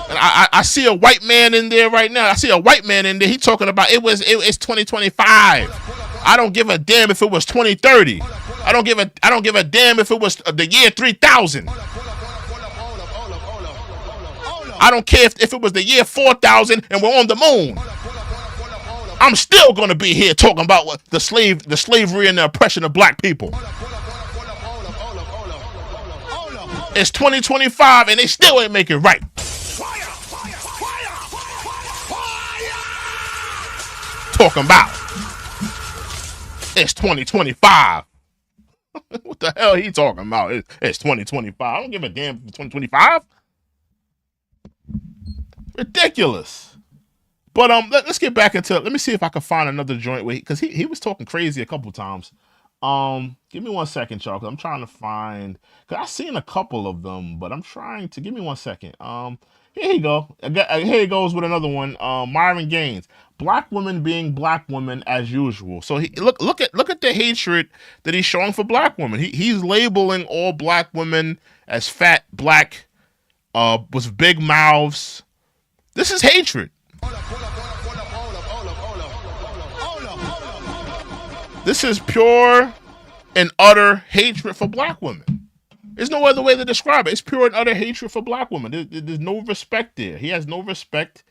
And I see a white man in there right now. I see a white man in there. He talking about it's 2025. I don't give a damn if it was 2030. I don't give a damn if it was the year 3000. I don't care if it was the year 4000 and we're on the moon. I'm still going to be here talking about what the slavery and the oppression of black people. It's 2025 and they still ain't making it right. Talking about it's 2025. What the hell he talking about? It's 2025. I don't give a damn for 2025. Ridiculous. But let's get back into it. Let me see if I can find another joint where because he was talking crazy a couple times. Give me 1 second, y'all, because I'm trying to find because I've seen a couple of them, but I'm trying to give me 1 second. Here you go. Here he goes with another one. Myron Gaines. Black women being black women as usual. So look at the hatred that he's showing for black women. He's labeling all black women as fat, black, with big mouths. This is hatred. This is pure and utter hatred for black women. There's no other way to describe it. It's pure and utter hatred for black women. There's no respect there. He has no respect.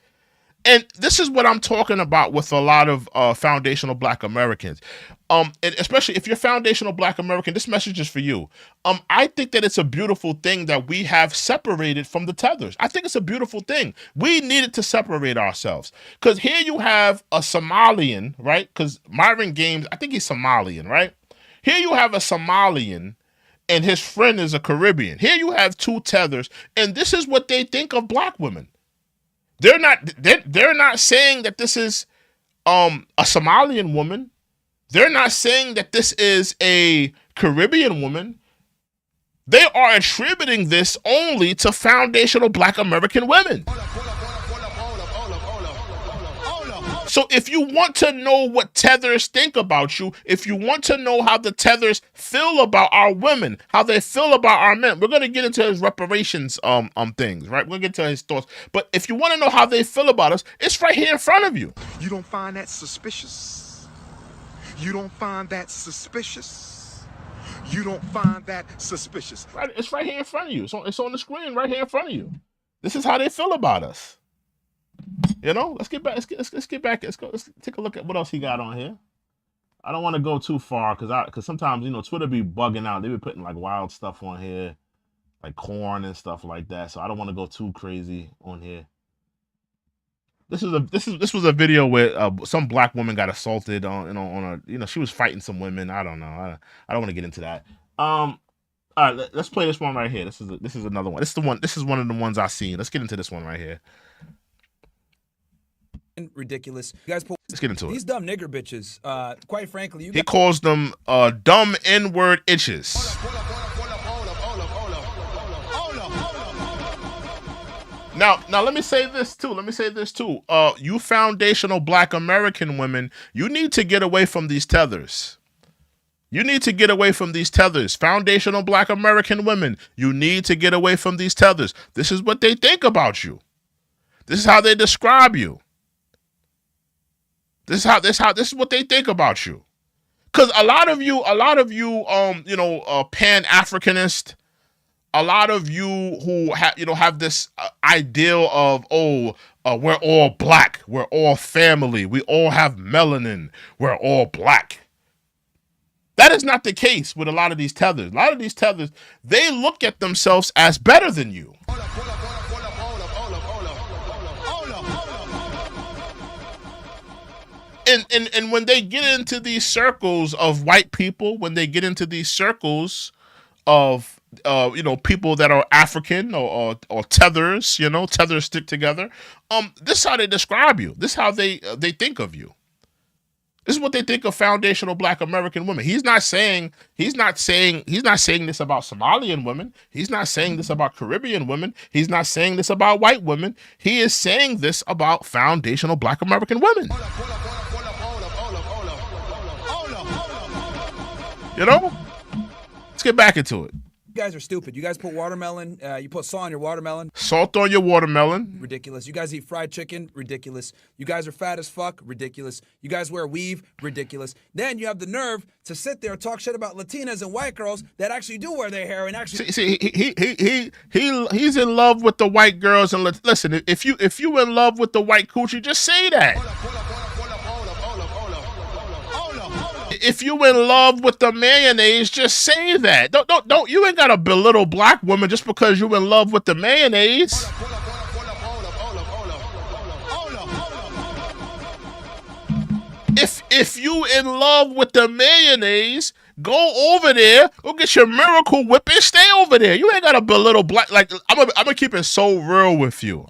And this is what I'm talking about with a lot of foundational black Americans. And especially if you're foundational black American, this message is for you. I think that it's a beautiful thing that we have separated from the tethers. I think it's a beautiful thing. We needed to separate ourselves. Because here you have a Somalian, right? Because Myron Gaines, I think he's Somalian, right? Here you have a Somalian and his friend is a Caribbean. Here you have two tethers, and this is what they think of black women. They're not saying that this is a Somalian woman. They're not saying that this is a Caribbean woman. They are attributing this only to foundational black American women. So if you want to know what tethers think about you, if you want to know how the tethers feel about our women, how they feel about our men, we're going to get into his reparations things, right? We're going to get to his thoughts. But if you want to know how they feel about us, it's right here in front of you. You don't find that suspicious? You don't find that suspicious? You don't find that suspicious? Right, it's right here in front of you. It's on the screen right here in front of you. This is how they feel about us. You know, let's get back. Let's get back. Let's take a look at what else he got on here. I don't want to go too far because sometimes, you know, Twitter be bugging out. They be putting like wild stuff on here, like corn and stuff like that. So I don't want to go too crazy on here. This was a video where some black woman got assaulted she was fighting some women. I don't know. I don't want to get into that. All right, let's play this one right here. This is another one. This is one of the ones I seen. Let's get into this one right here. Ridiculous. You guys, let's get into it. These dumb nigger bitches. Quite frankly, he calls them dumb N-word itches. Now let me say this too. You foundational black American women, you need to get away from these tethers. You need to get away from these tethers. Foundational black American women, you need to get away from these tethers. This is what they think about you. This is how they describe you. This is what they think about you. Cause a lot of you, Pan-Africanist, a lot of you who have this ideal of, we're all black, we're all family, we all have melanin, we're all black. That is not the case with a lot of these tethers. A lot of these tethers, they look at themselves as better than you. And when they get into these circles of white people, when they get into these circles of people that are African or tethers, tethers stick together. This is how they describe you. This is how they think of you. This is what they think of foundational black American women. He's not saying this about Somalian women. He's not saying this about Caribbean women. He's not saying this about white women. He is saying this about foundational black American women. Let's get back into it. You guys are stupid. You guys put watermelon, you put salt on your watermelon. Salt on your watermelon. Ridiculous. You guys eat fried chicken. Ridiculous. You guys are fat as fuck. Ridiculous. You guys wear weave. Ridiculous. Then you have the nerve to sit there and talk shit about Latinas and white girls that actually do wear their hair and actually. See, he's in love with the white girls. And listen, if you in love with the white coochie, just say that. If you in love with the mayonnaise, just say that. Don't. You ain't gotta belittle black women just because you in love with the mayonnaise. If you in love with the mayonnaise, go over there, go get your Miracle Whip and stay over there. You ain't gotta belittle black. Like I'm gonna keep it so real with you.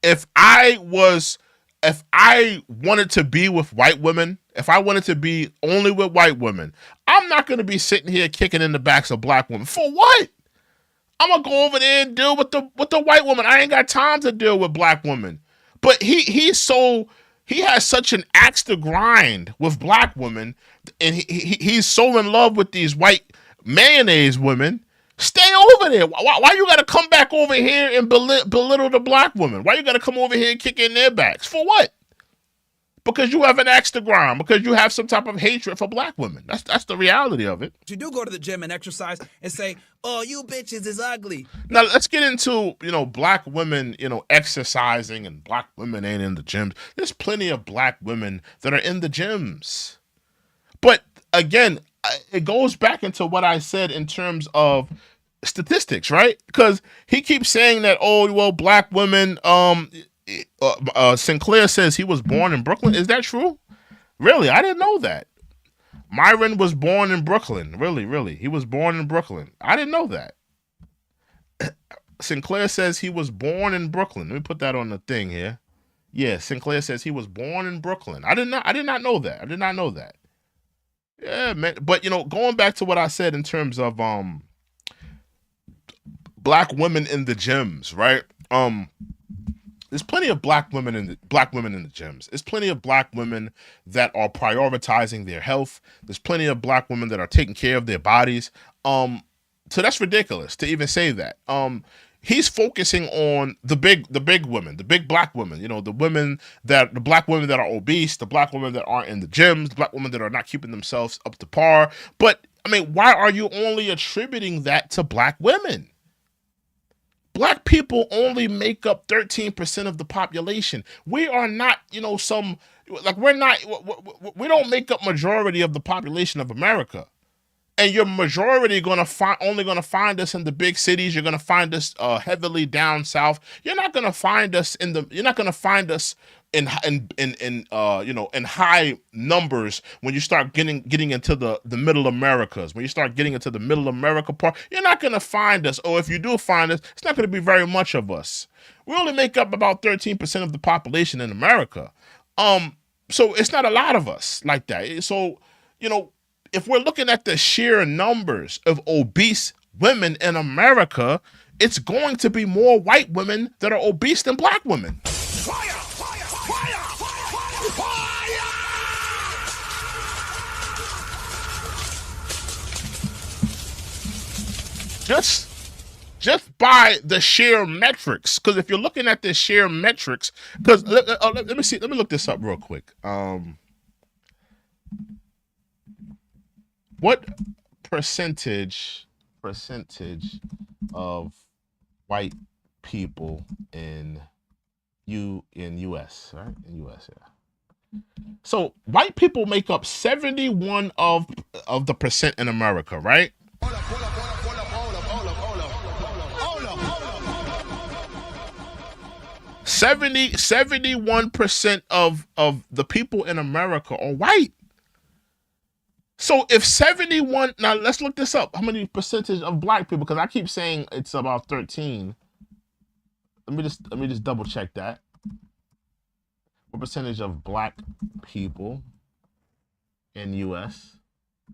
If I wanted to be with white women, if I wanted to be only with white women, I'm not going to be sitting here kicking in the backs of black women. For what? I'm gonna go over there and deal with the white woman. I ain't got time to deal with black women. But he has such an axe to grind with black women, and he's so in love with these white mayonnaise women. Stay over there. Why you gotta come back over here and belittle the black women? Why you gotta come over here and kick in their backs? For what? Because you have an axe to grind, because you have some type of hatred for black women. That's the reality of it. You do go to the gym and exercise and say, "Oh, you bitches is ugly." Now let's get into, black women, exercising, and black women ain't in the gyms. There's plenty of black women that are in the gyms. But again, it goes back into what I said in terms of statistics, right? Because he keeps saying that, black women, Sinclair says he was born in Brooklyn. Is that true? Really? I didn't know that. Myron was born in Brooklyn. Really. He was born in Brooklyn. I didn't know that. Sinclair says he was born in Brooklyn. Let me put that on the thing here. Yeah, Sinclair says he was born in Brooklyn. I did not know that. I did not know that. Yeah, man. But going back to what I said in terms of black women in the gyms, right? There's plenty of black women in the gyms. There's plenty of black women that are prioritizing their health. There's plenty of black women that are taking care of their bodies. So that's ridiculous to even say that. He's focusing on the big women, the big black women. The black women that are obese, the black women that aren't in the gyms, the black women that are not keeping themselves up to par. But I mean, why are you only attributing that to black women? Black people only make up 13% of the population. We are not, we don't make up majority of the population of America. And your majority only gonna find us in the big cities. You're gonna find us heavily down south. You're not gonna find us in in high numbers when you start getting into the middle Americas. When you start getting into the middle America part, you're not gonna find us. Or if you do find us, it's not gonna be very much of us. We only make up about 13% of the population in America. So it's not a lot of us like that. So, if we're looking at the sheer numbers of obese women in America, it's going to be more white women that are obese than black women. Fire! Fire! Fire! Fire! Just by the sheer metrics. Because if you're looking at the sheer metrics, because let me look this up real quick. What percentage of white people in US, right? In US, yeah. So white people make up 71 of the percent in America, right? 71% of the people in America are white. So if 71, now let's look this up. How many percentage of black people? Because I keep saying it's about 13. Let me just double check that. What percentage of black people in US? I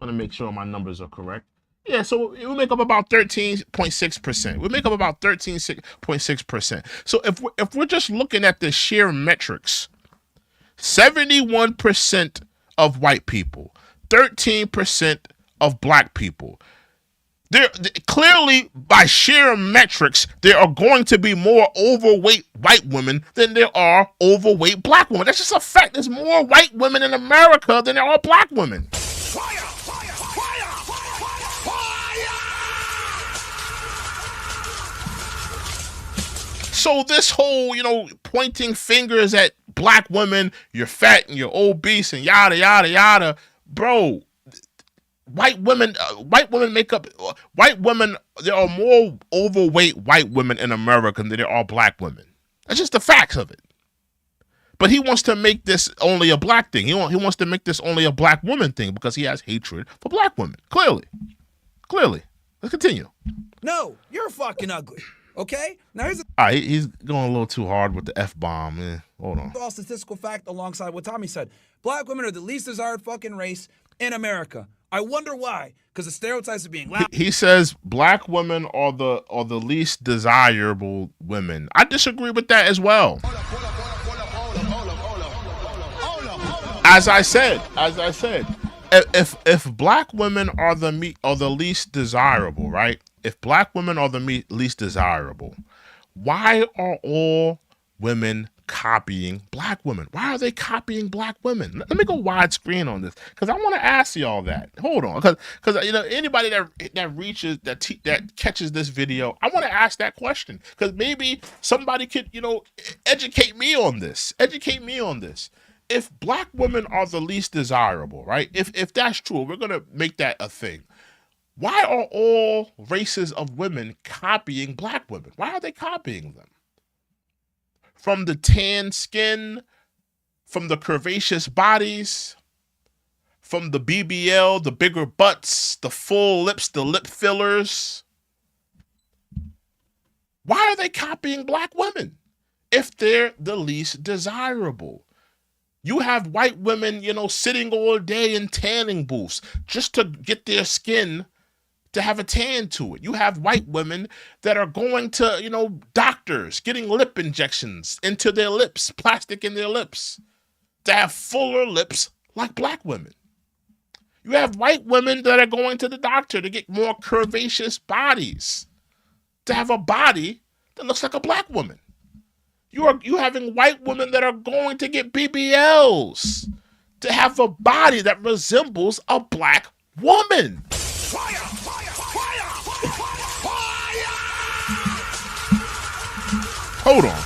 want to make sure my numbers are correct. Yeah, so we make up about 13.6%. We make up about 13.6%. So if we're just looking at the sheer metrics, 71% of white people, 13% of black people. There clearly, by sheer metrics, there are going to be more overweight white women than there are overweight black women. That's just a fact. There's more white women in America than there are black women. Fire! Fire! Fire! Fire! So this whole, pointing fingers at black women, you're fat and you're obese and yada, yada, yada. Bro, white women make up, there are more overweight white women in America than there are black women. That's just the facts of it. But he wants to make this only a black thing. He wants to make this only a black woman thing because he has hatred for black women. Clearly. Let's continue. No, you're fucking ugly. Okay? Now here's he's going a little too hard with the F-bomb. Man. Hold on. All statistical fact alongside what Tommy said. Black women are the least desired fucking race in America. I wonder why. Because the stereotypes are being loud. He says black women are the least desirable women. I disagree with that as well. As I said, if black women are the least desirable, right? If black women are the least desirable, why are all women copying black women? Why are they copying black women? Let me go widescreen on this because I want to ask y'all that. Hold on, because anybody that catches this video, I want to ask that question because maybe somebody could educate me on this. If black women are the least desirable, right? If that's true, we're gonna make that a thing. Why are all races of women copying black women? Why are they copying them? From the tan skin, from the curvaceous bodies, from the BBL, the bigger butts, the full lips, the lip fillers. Why are they copying black women if they're the least desirable? You have white women, sitting all day in tanning booths just to get their skin to have a tan to it. You have white women that are going to, doctors, getting lip injections into their lips, plastic in their lips, to have fuller lips like black women. You have white women that are going to the doctor to get more curvaceous bodies, to have a body that looks like a black woman. You having white women that are going to get BBLs to have a body that resembles a black woman. Fire! Fire! Fire! Fire! Hold on.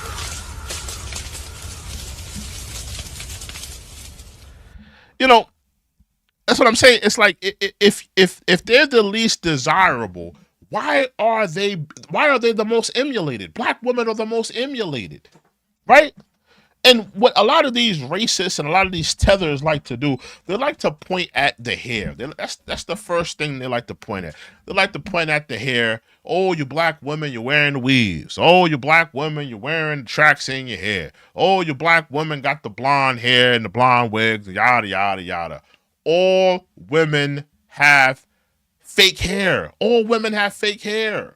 That's what I'm saying. It's like if they're the least desirable, why are they the most emulated? Black women are the most emulated, right? And what a lot of these racists and a lot of these tethers like to do, they like to point at the hair. That's the first thing they like to point at. They like to point at the hair. Oh, you black women, you're wearing weaves. Oh, you black women, you're wearing tracks in your hair. Oh, you black women got the blonde hair and the blonde wigs, yada, yada, yada. All women have fake hair. All women have fake hair.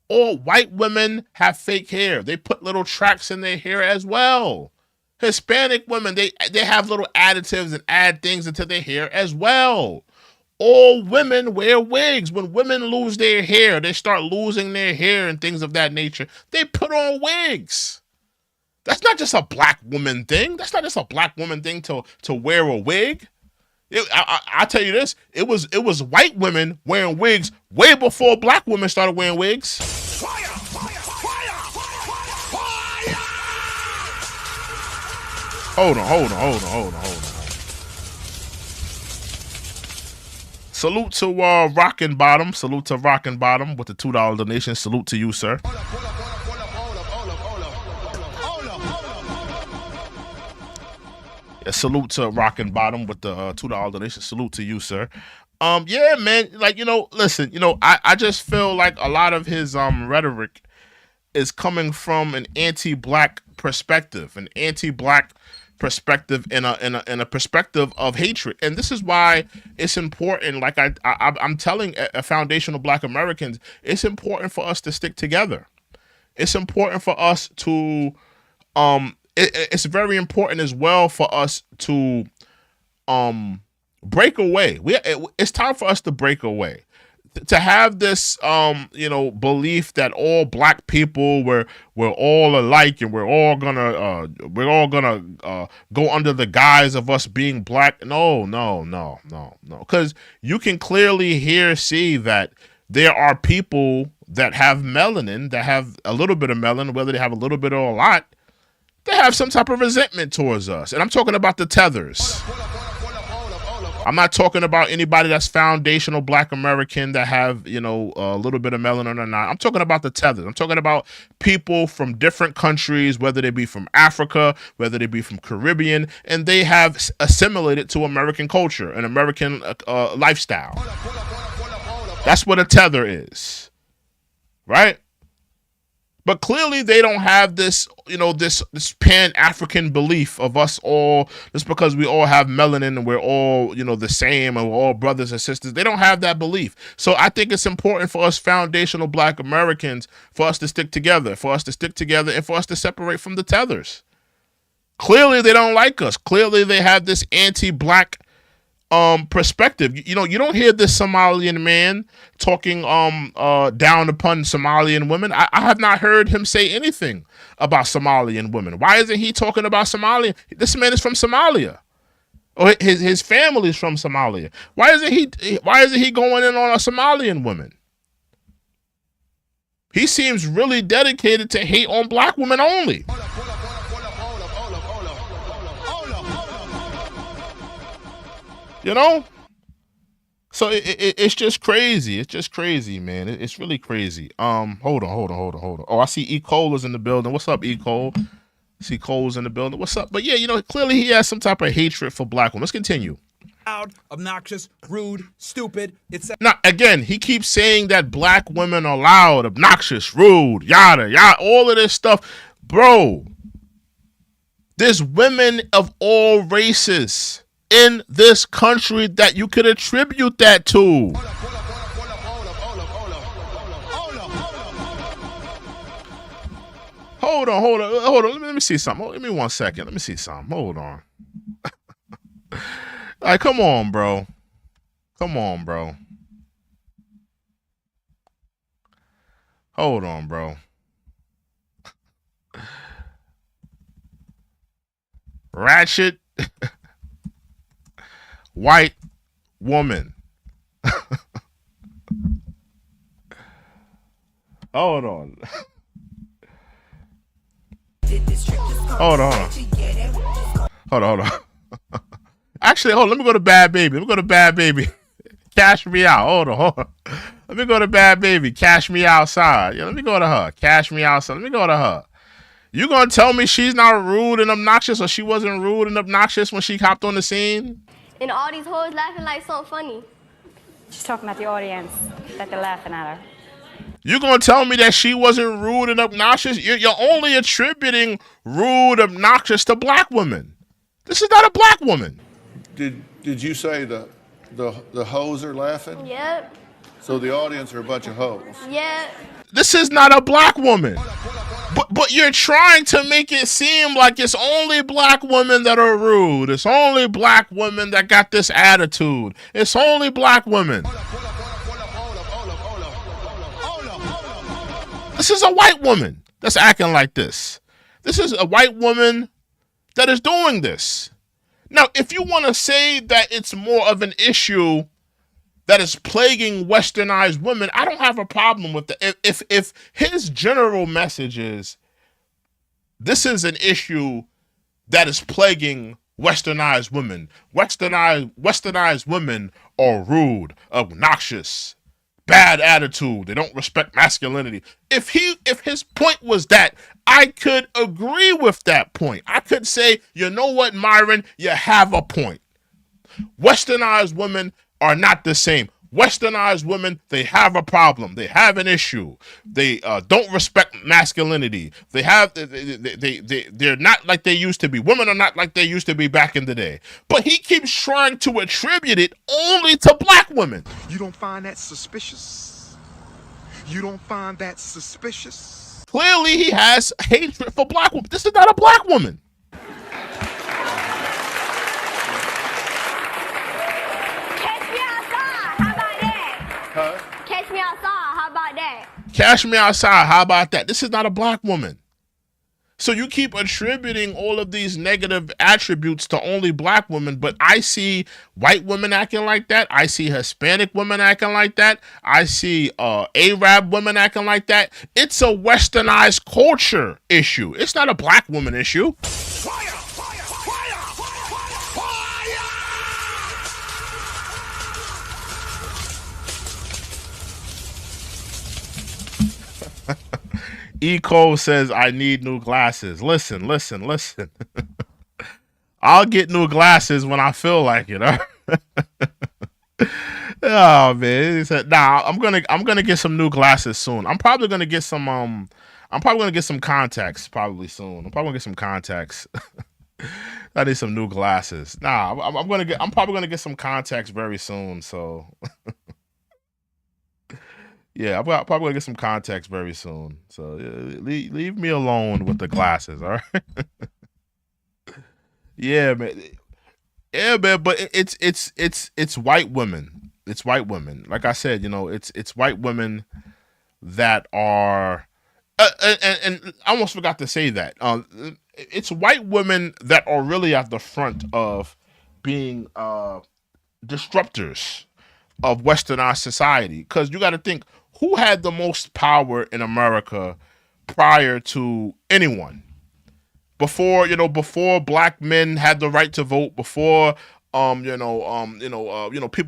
All white women have fake hair. They put little tracks in their hair as well. Hispanic women, they have little additives and add things into their hair as well. All women wear wigs. When women lose their hair, they start losing their hair and things of that nature, they put on wigs. That's not just a black woman thing. That's not just a black woman thing to wear a wig. I tell you this, it was white women wearing wigs way before black women started wearing wigs. Fire! Fire! Fire! Fire! Hold on. Salute to Rockin' Bottom. Salute to Rockin' Bottom with the $2 donation. Salute to you, sir. Yeah, salute to Rockin' Bottom with the $2 donation. Salute to you, sir. Yeah, man. Listen. I just feel like a lot of his rhetoric is coming from an anti-black perspective, in a perspective of hatred, and this is why it's important. Like I'm telling foundational Black Americans, it's important for us to stick together. It's important for us to it's very important as well for us to break away. It's time for us to break away. To have this belief that all black people we're all alike and we're all gonna go under the guise of us being black. No. Because you can clearly see that there are people that have melanin, that have a little bit of melanin, whether they have a little bit or a lot, they have some type of resentment towards us. And I'm talking about the tethers. I'm not talking about anybody that's foundational Black American that have, a little bit of melanin or not. I'm talking about the tethers. I'm talking about people from different countries, whether they be from Africa, whether they be from Caribbean, and they have assimilated to American culture and American lifestyle. That's what a tether is, right? But clearly they don't have this, this Pan-African belief of us all, just because we all have melanin and we're all, the same and we're all brothers and sisters. They don't have that belief. So I think it's important for us foundational Black Americans, for us to stick together, and for us to separate from the tethers. Clearly they don't like us. Clearly they have this anti-Black perspective. You don't hear this Somalian man talking down upon Somalian women. I have not heard him say anything about Somalian women. Why isn't he talking about Somalia? This man is from Somalia, or his family's from Somalia. Why isn't he going in on a Somalian woman? He seems really dedicated to hate on Black women only. So it's just crazy. It's just crazy, man. It's really crazy. Hold on. Oh, I see E. Cole is in the building. What's up, E. Cole? See Cole's in the building. What's up? But yeah, clearly he has some type of hatred for Black women. Let's continue. Loud, obnoxious, rude, stupid. Now, again, he keeps saying that Black women are loud, obnoxious, rude, yada, all of this stuff. Bro, there's women of all races in this country that you could attribute that to. Hold on. Let me see something. Give me 1 second. Let me see something. Hold on. Like, come on, bro. Hold on, bro. Ratchet white woman. Hold on. Actually, hold on. Let me go to Bad Baby. Cash me out. Hold on. Let me go to Bad Baby. Cash me outside. Yeah, let me go to her. Cash me outside. Let me go to her. You gonna tell me she's not rude and obnoxious, or she wasn't rude and obnoxious when she hopped on the scene? And all these hoes laughing like something funny. She's talking about the audience, that they're laughing at her. You gonna tell me that she wasn't rude and obnoxious? You're only attributing rude, obnoxious to Black women. This is not a Black woman. Did you say the hoes are laughing? Yep. So the audience are a bunch of hoes? Yep. This is not a Black woman. But you're trying to make it seem like it's only Black women that are rude. It's only Black women that got this attitude. It's only Black women. This is a white woman that's acting like this. This is a white woman that is doing this. Now, if you want to say that it's more of an issue that is plaguing westernized women, I don't have a problem with that. If his general message is this is an issue that is plaguing westernized women. Westernized women are rude, obnoxious, bad attitude. They don't respect masculinity. If his point was that, I could agree with that point. I could say, you know what, Myron, you have a point. Westernized women are not the same. Westernized women, they have a problem. They have an issue. They don't respect masculinity. They're not like they used to be. Women are not like they used to be back in the day. But he keeps trying to attribute it only to Black women. You don't find that suspicious? Clearly, he has hatred for Black women. This is not a Black woman. Catch me outside. How about that? Cash me outside. How about that? This is not a Black woman. So you keep attributing all of these negative attributes to only Black women, but I see white women acting like that. I see Hispanic women acting like that. I see Arab women acting like that. It's a westernized culture issue. It's not a Black woman issue. E. Cole says, I need new glasses. Listen. I'll get new glasses when I feel like it. Oh man. He said, nah, I'm gonna get some new glasses soon. I'm probably gonna get some I'm probably gonna get some contacts probably soon. I'm probably gonna get some contacts. I need some new glasses. Nah, I'm probably gonna get some contacts very soon. So yeah, I'm probably gonna get some contacts very soon. So leave me alone with the glasses, all right? Yeah, man. Yeah, man. But it's white women. It's white women. Like I said, it's white women that are, and I almost forgot to say that. It's white women that are really at the front of being disruptors of westernized society. Because you got to think, who had the most power in America prior to anyone? Before black men had the right to vote, before people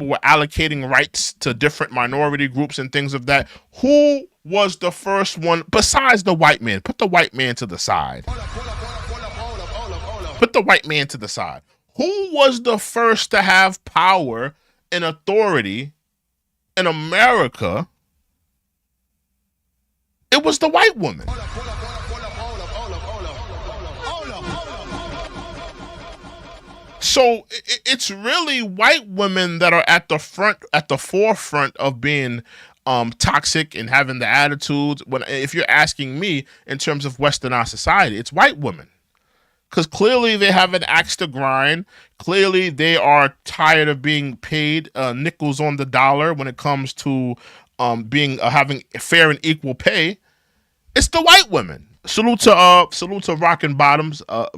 were allocating rights to different minority groups and things of that. Who was the first one besides the white man? Put the white man to the side. Put the white man to the side. Who was the first to have power and authority in America? It was the white woman. So it's really white women that are at the forefront of being toxic and having the attitudes. If you're asking me in terms of westernized society, it's white women. Because clearly they have an axe to grind. Clearly they are tired of being paid nickels on the dollar when it comes to having fair and equal pay. It's the white women. Salute to Rockin' Bottoms. I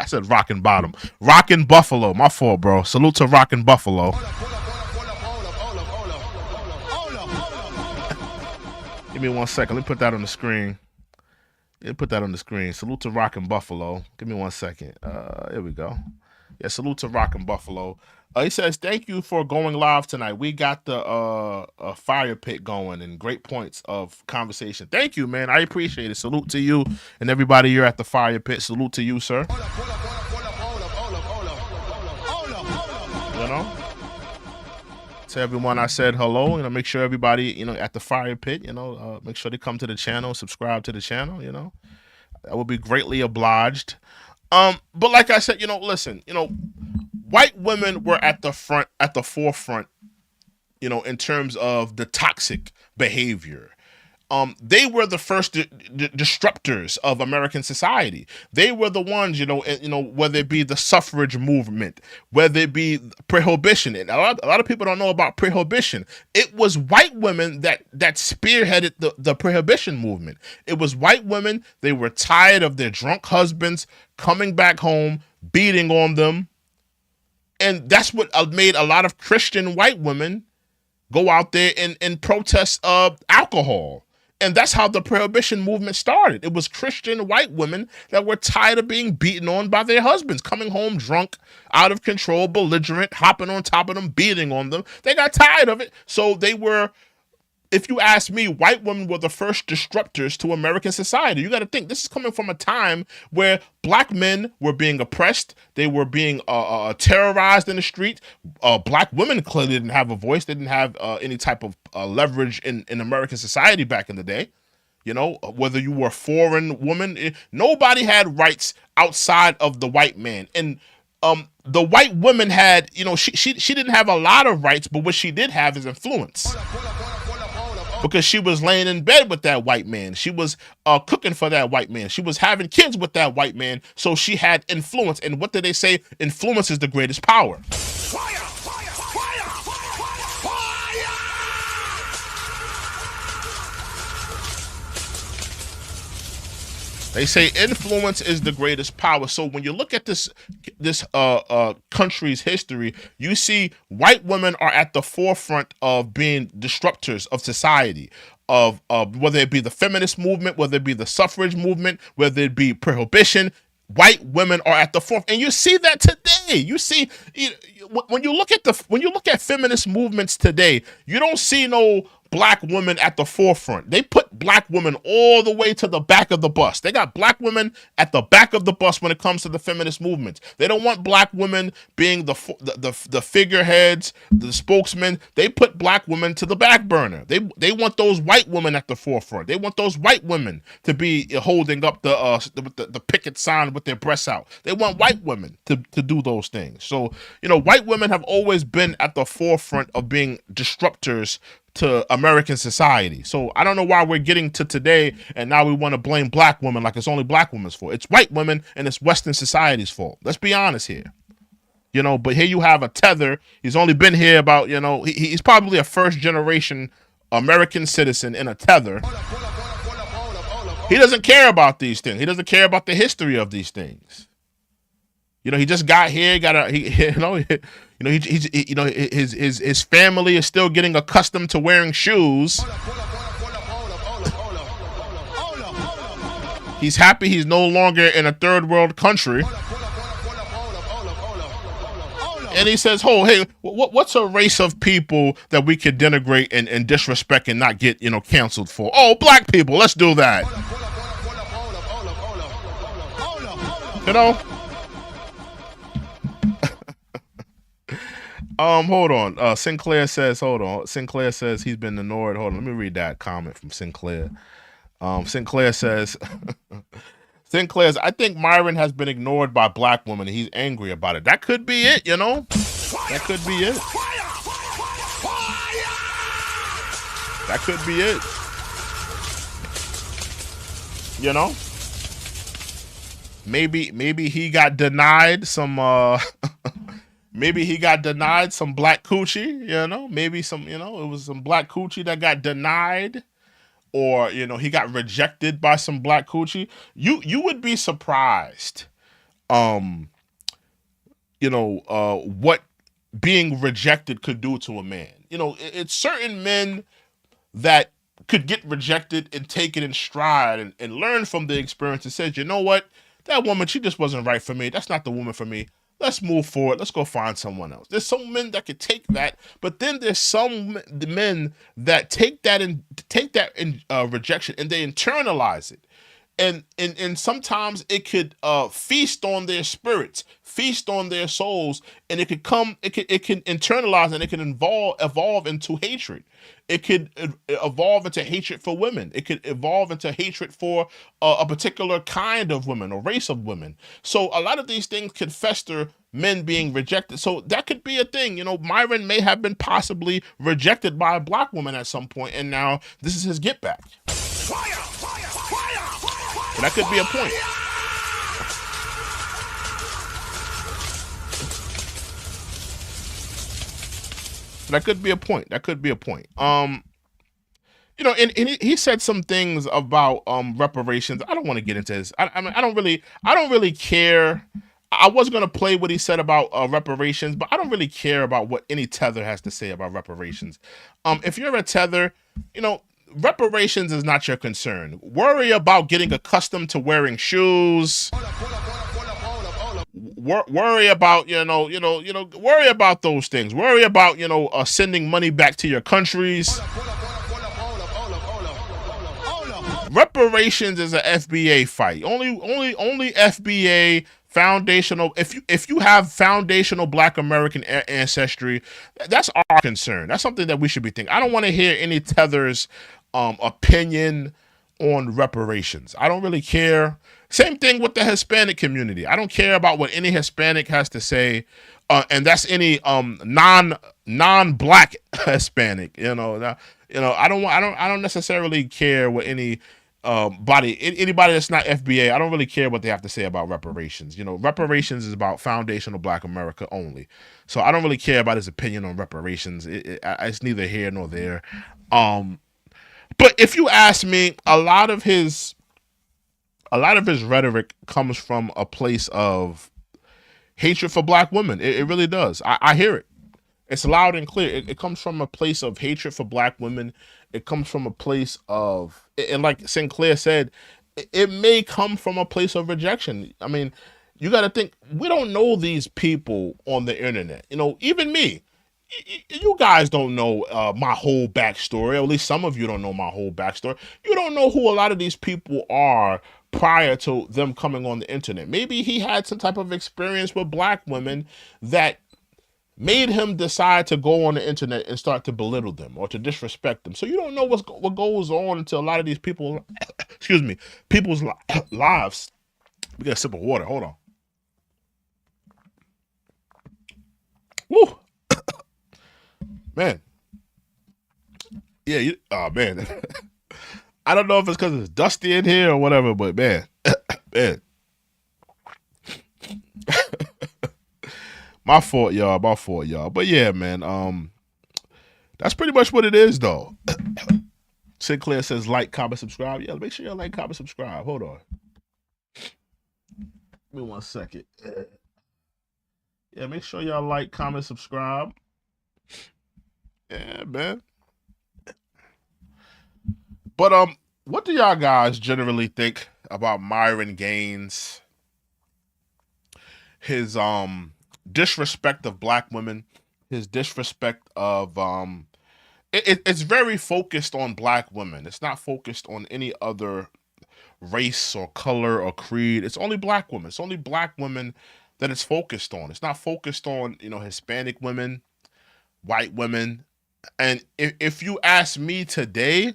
said Rockin' Bottom. Rockin' Buffalo. My fault, bro. Salute to Rockin' Buffalo. Give me 1 second. Let me put that on the screen. Salute to Rockin' Buffalo. Give me 1 second. Here we go. Yeah, salute to Rockin' Buffalo. He says, thank you for going live tonight. We got the fire pit going and great points of conversation. Thank you, man. I appreciate it. Salute to you and everybody here at the fire pit. Salute to you, sir. To everyone I said hello. Make sure everybody, at the fire pit, make sure they come to the channel, subscribe to the channel, That would be greatly obliged. But like I said, listen, white women were at the forefront, in terms of the toxic behavior. They were the first disruptors of American society. They were the ones, whether it be the suffrage movement, whether it be prohibition. And a lot of people don't know about prohibition. It was white women that spearheaded the prohibition movement. It was white women. They were tired of their drunk husbands coming back home, beating on them. And that's what made a lot of Christian white women go out there and protest alcohol. And that's how the prohibition movement started. It was Christian white women that were tired of being beaten on by their husbands, coming home drunk, out of control, belligerent, hopping on top of them, beating on them. They got tired of it. So they were, if you ask me, white women were the first disruptors to American society. You got to think, this is coming from a time where black men were being oppressed. They were being terrorized in the street. Black women clearly didn't have a voice. They didn't have any type of leverage in American society back in the day. Whether you were a foreign woman, nobody had rights outside of the white man. And the white woman had, she didn't have a lot of rights, but what she did have is influence. Because she was laying in bed with that white man. She was cooking for that white man. She was having kids with that white man. So she had influence. And what did they say? Influence is the greatest power. Fire! Fire! Fire! Fire! They say influence is the greatest power. So when you look at this country's history, you see white women are at the forefront of being disruptors of society, of whether it be the feminist movement, whether it be the suffrage movement, whether it be prohibition. White women are at the forefront, and you see that today. You see, when you look at feminist movements today, you don't see no black women at the forefront. They put black women all the way to the back of the bus. They got black women at the back of the bus when it comes to the feminist movement. They don't want black women being the figureheads, the spokesmen. They put black women to the back burner. They want those white women at the forefront. They want those white women to be holding up the picket sign with their breasts out. They want white women to do those things. So, white women have always been at the forefront of being disruptors to American society. So I don't know why we're getting to today and now we want to blame black women like it's only black women's fault. It's white women and it's Western society's fault. Let's be honest here. But here you have a Tether. He's only been here about, he's probably a first generation American citizen in a Tether. He doesn't care about these things. He doesn't care about the history of these things. He just got here, his family is still getting accustomed to wearing shoes. He's happy he's no longer in a third world country. And he says, hey, what's a race of people that we could denigrate and disrespect and not get, canceled for? Oh, black people, let's do that. Hold on. Sinclair says he's been ignored. Hold on, let me read that comment from Sinclair. Sinclair says, I think Myron has been ignored by black women and he's angry about it. That could be it, That could be it. That could be it. Maybe he got denied some maybe he got denied some black coochie, maybe it was some black coochie that got denied, or he got rejected by some black coochie. You would be surprised what being rejected could do to a man. It's certain men that could get rejected and take it in stride and learn from the experience and says, you know what, that woman, she just wasn't right for me. That's not the woman for me. Let's move forward. Let's go find someone else. There's some men that could take that, but then there's some men that take that rejection and they internalize it. And sometimes it could feast on their spirits, feast on their souls, and it can internalize and it can evolve into hatred. It could evolve into hatred for women. It could evolve into hatred for a particular kind of women or race of women. So a lot of these things could fester, men being rejected. So that could be a thing. Myron may have been possibly rejected by a black woman at some point, and now this is his get back. But that could be a point. That could be a point. And he said some things about reparations. I don't want to get into this. I don't really care. I was gonna play what he said about reparations, but I don't really care about what any Tether has to say about reparations. If you're a Tether, reparations is not your concern. Worry about getting accustomed to wearing shoes. Worry about worry about those things. Worry about sending money back to your countries. Reparations is an FBA fight. Only FBA foundational. If you have foundational Black American ancestry, that's our concern. That's something that we should be thinking. I don't want to hear any Tether's opinion on reparations. I don't really care. Same thing with the Hispanic community. I don't care about what any Hispanic has to say, and that's any non-Black Hispanic. I don't necessarily care what anybody that's not FBA. I don't really care what they have to say about reparations. Reparations is about foundational Black America only. So I don't really care about his opinion on reparations. It's neither here nor there. But if you ask me, a lot of his rhetoric comes from a place of hatred for Black women. It really does. I hear it. It's loud and clear. It comes from a place of hatred for Black women. It comes from a place of, and like Sinclair said, it may come from a place of rejection. I mean, you got to think, we don't know these people on the internet. Even me, you guys don't know my whole backstory, or at least some of you don't know my whole backstory. You don't know who a lot of these people are prior to them coming on the internet. Maybe he had some type of experience with black women that made him decide to go on the internet and start to belittle them or to disrespect them. So you don't know what goes on until a lot of these people, excuse me, people's lives. We got a sip of water. Hold on. Woo. Man. Yeah, oh man. I don't know if it's because it's dusty in here or whatever, but man. Man. My fault, y'all. But yeah, man. That's pretty much what it is, though. Sinclair says like, comment, subscribe. Yeah, make sure y'all like, comment, subscribe. Hold on. Give me 1 second. Yeah, make sure y'all like, comment, subscribe. Yeah, man. But what do y'all guys generally think about Myron Gaines? His disrespect of black women, his disrespect of it's very focused on black women. It's not focused on any other race or color or creed. It's only black women. It's only black women that it's focused on. It's not focused on, Hispanic women, white women. And if you ask me today,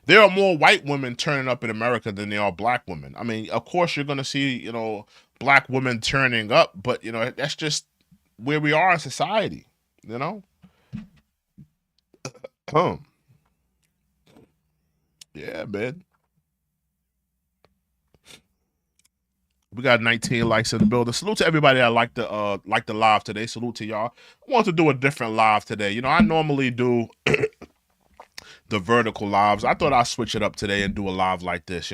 there are more white women turning up in America than there are black women. I mean, of course, you're going to see, black women turning up, but, that's just where we are in society, Yeah, man. We got 19 likes in the building. Salute to everybody that liked the live today. Salute to y'all. I want to do a different live today. I normally do the vertical lives. I thought I'd switch it up today and do a live like this.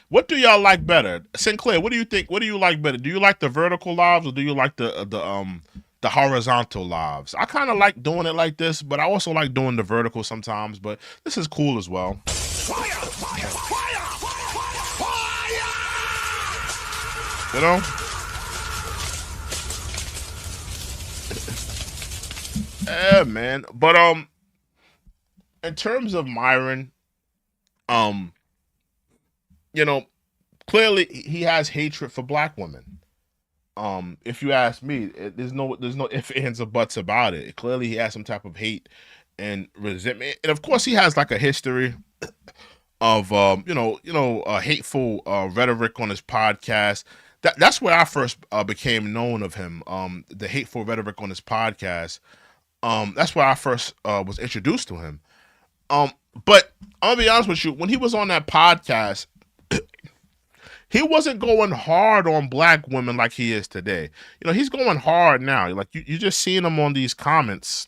What do y'all like better? Sinclair, what do you think? What do you like better? Do you like the vertical lives or do you like the horizontal lives? I kind of like doing it like this, but I also like doing the vertical sometimes, but this is cool as well. Fire, fire, fire, fire, fire! Yeah, man. But in terms of Myron, clearly he has hatred for black women. If you ask me, there's no ifs, ands, or buts about it. Clearly he has some type of hate and resentment, and of course he has like a history of hateful rhetoric on his podcast. That's where I first became known of him. The hateful rhetoric on his podcast. That's where I first was introduced to him. But I'll be honest with you, when he was on that podcast, he wasn't going hard on black women like he is today. He's going hard now. Like you just seeing him on these comments.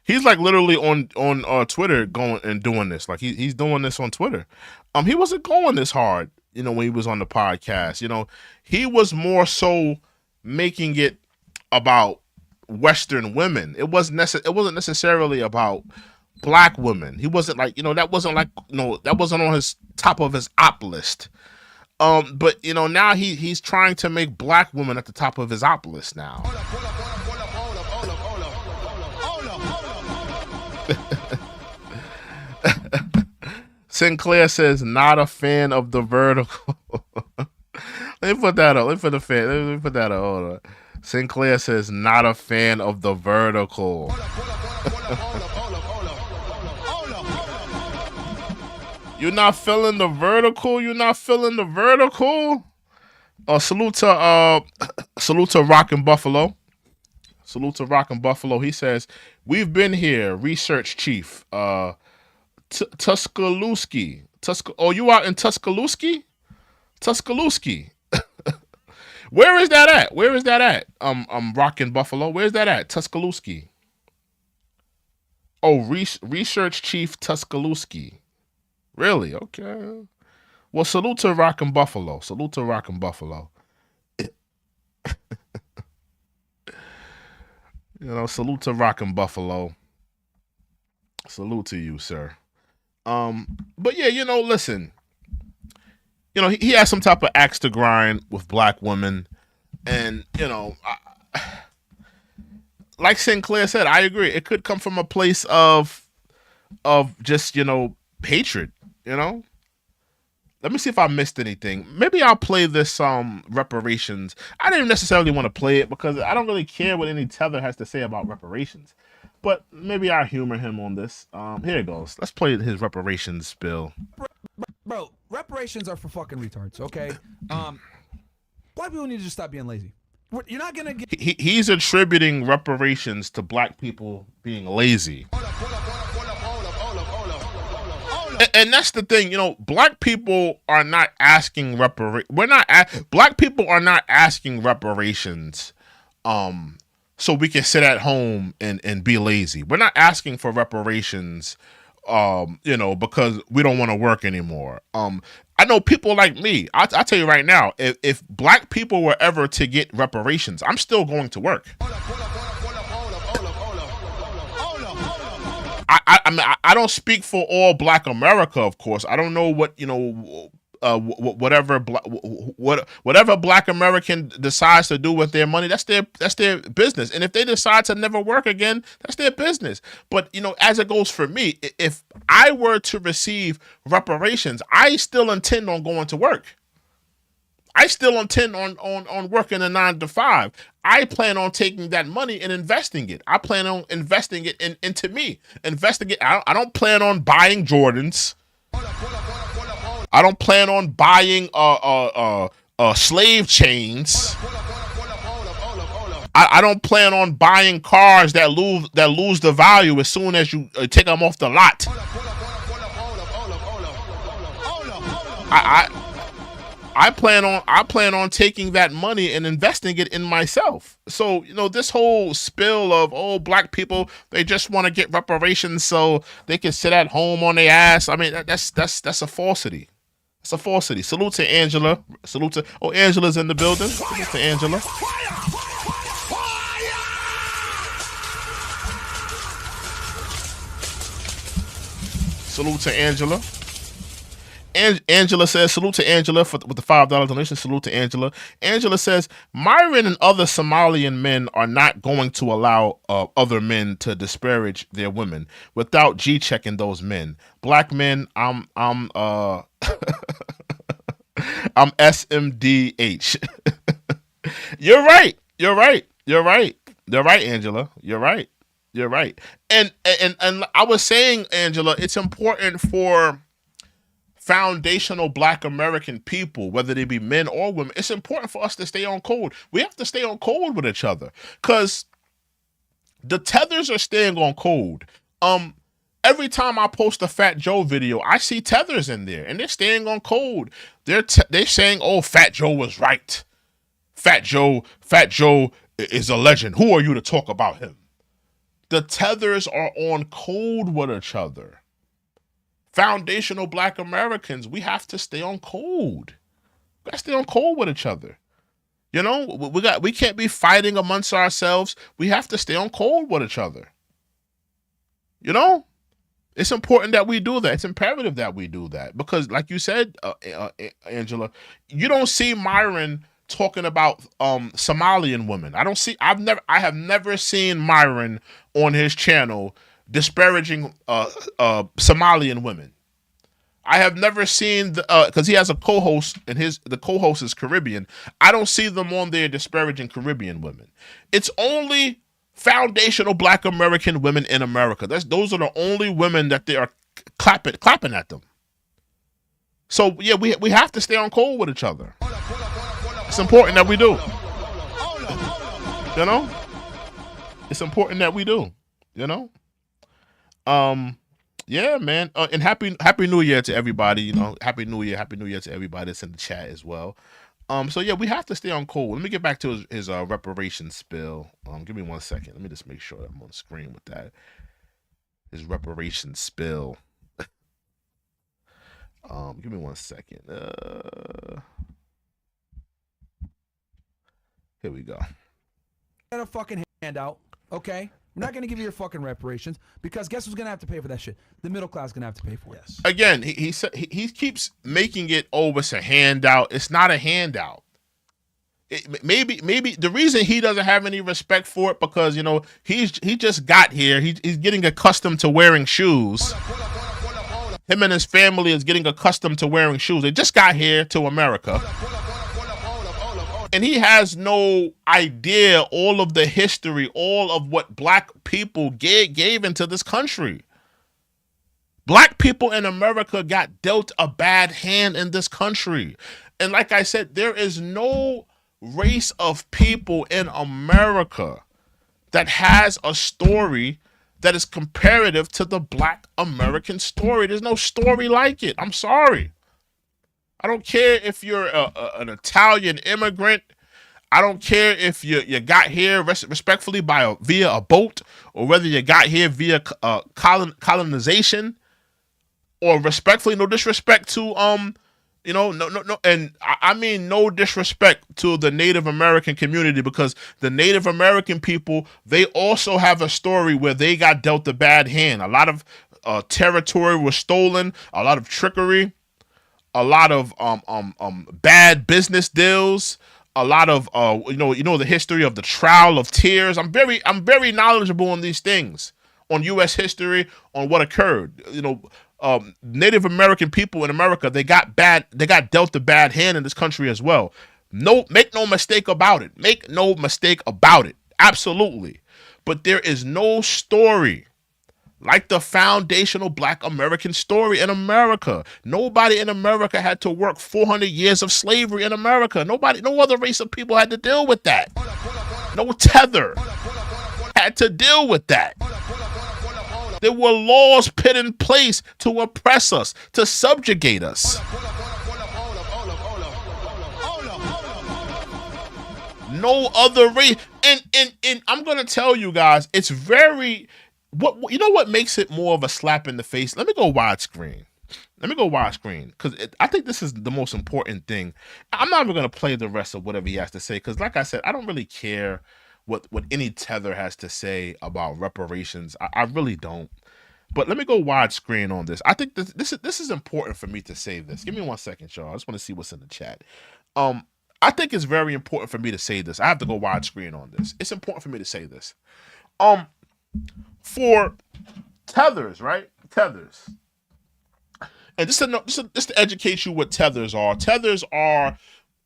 He's like literally on Twitter going and doing this. Like he's doing this on Twitter. He wasn't going this hard, when he was on the podcast. He was more so making it about Western women. It wasn't necessarily about black women. He wasn't like, that wasn't on his top of his op list. But now he's trying to make black women at the top of his op list now. Sinclair says not a fan of the vertical. Let me put that up. Let me put that up. Hold on. Sinclair says not a fan of the vertical. You're not feeling the vertical? You're not feeling the vertical? Salute to Rockin' Buffalo. Salute to Rockin' Buffalo. He says, we've been here, research chief. Tuscaloosa. Oh, you out in Tuscaloosa? Tuscaloosa. Where is that at? Where is that at? Rockin' Buffalo. Where's that at? Tuscaloosa. Oh, research chief Tuscaloosa. Really? Okay. Well, salute to Rockin' Buffalo. Salute to Rockin' Buffalo. Salute to Rockin' Buffalo. Salute to you, sir. But yeah, listen. He has some type of axe to grind with black women, and like Sinclair said, I agree. It could come from a place of just, hatred, Let me see if I missed anything. Maybe I'll play this reparations. I didn't necessarily want to play it because I don't really care what any Tether has to say about reparations. But maybe I'll humor him on this. Here it goes. Let's play his reparations spill. Bro, reparations are for fucking retards, okay? Black people need to just stop being lazy. You're not gonna get. He's attributing reparations to black people being lazy. And that's the thing, black people are not asking black people are not asking reparations so we can sit at home and be lazy. We're not asking for reparations because we don't want to work anymore. I know people like me. I'll tell you right now, if black people were ever to get reparations, I'm still going to work. I don't speak for all Black America, of course. I don't know what whatever Black American decides to do with their money. That's their business. And if they decide to never work again, that's their business. But as it goes for me, if I were to receive reparations, I still intend on going to work. I still intend on working a 9 to 5. I plan on taking that money and investing it. I plan on investing it into me. Investing it. I don't plan on buying Jordans. I don't plan on buying slave chains. I don't plan on buying cars that lose the value as soon as you take them off the lot. I plan on taking that money and investing it in myself. So, this whole spill of, black people, they just want to get reparations so they can sit at home on their ass. I mean, that's a falsity. It's a falsity. Salute to Angela. Angela's in the building. Salute to Angela. Salute to Angela. Angela says, salute to Angela with the $5 donation. Salute to Angela. Angela says, Myron and other Somalian men are not going to allow other men to disparage their women without G-checking those men. Black men, I'm SMDH. You're right, Angela. You're right. And I was saying, Angela, it's important for foundational Black American people, whether they be men or women, it's important for us to stay on code. We have to stay on code with each other because the tethers are staying on code. Every time I post a Fat Joe video, I see tethers in there and they're staying on code. They're saying, oh, Fat Joe was right. Fat Joe is a legend. Who are you to talk about him? The tethers are on code with each other. Foundational Black Americans, we have to stay on code. We got to stay on code with each other. We can't be fighting amongst ourselves. We have to stay on code with each other. It's important that we do that. It's imperative that we do that because, like you said, Angela, you don't see Myron talking about Somalian women. I have never seen Myron on his channel disparaging Somalian women. I have never seen because he has a co-host and the co-host is Caribbean. I don't see them on there disparaging Caribbean women. It's only foundational Black American women in America. Those are the only women that they are clapping at them. So yeah, we have to stay on code with each other. It's important that we do. It's important that we do. Yeah, man. And happy New Year to everybody. Happy New Year to everybody that's in the chat as well. So yeah, we have to stay on code. Let me get back to his reparations spill. Give me 1 second. Let me just make sure I'm on the screen with that. His reparations spill. Give me 1 second. Here we go. Get a fucking handout, okay? We're not going to give you your fucking reparations because guess who's going to have to pay for that shit? The middle class is going to have to pay for it. Yes. Again, he keeps making it, oh, it's a handout. It's not a handout. maybe the reason he doesn't have any respect for it because he just got here. He's getting accustomed to wearing shoes. Him and his family is getting accustomed to wearing shoes. They just got here to America. And he has no idea all of the history, all of what black people gave into this country. Black people in America got dealt a bad hand in this country. And like I said, there is no race of people in America that has a story that is comparative to the black American story. There's no story like it. I'm sorry. I don't care if you're an Italian immigrant. I don't care if you got here respectfully via a boat, or whether you got here via colonization, or respectfully, no disrespect to no, and I mean no disrespect to the Native American community, because the Native American people, they also have a story where they got dealt a bad hand. A lot of territory was stolen, a lot of trickery, a lot of bad business deals, a lot of the history of the Trail of Tears. I'm very knowledgeable on these things, on U.S. history, on what occurred. Native American people in America, they got dealt a bad hand in this country as well. Make no mistake about it. Make no mistake about it. Absolutely. But there is no story like the foundational black American story in America. Nobody in America had to work 400 years of slavery in America. No other race of people had to deal with that. No tether had to deal with that. There were laws put in place to oppress us, to subjugate us. No other race. And I'm going to tell you guys, it's very... what makes it more of a slap in the face? Let me go widescreen. Because I think this is the most important thing. I'm not even going to play the rest of whatever he has to say, because like I said, I don't really care what any tether has to say about reparations. I really don't. But let me go widescreen on this. I think this is important for me to say this. Give me 1 second, y'all. I just want to see what's in the chat. I think it's very important for me to say this. I have to go widescreen on this. It's important for me to say this. For tethers, right? Tethers. And just to educate you what tethers are. Tethers are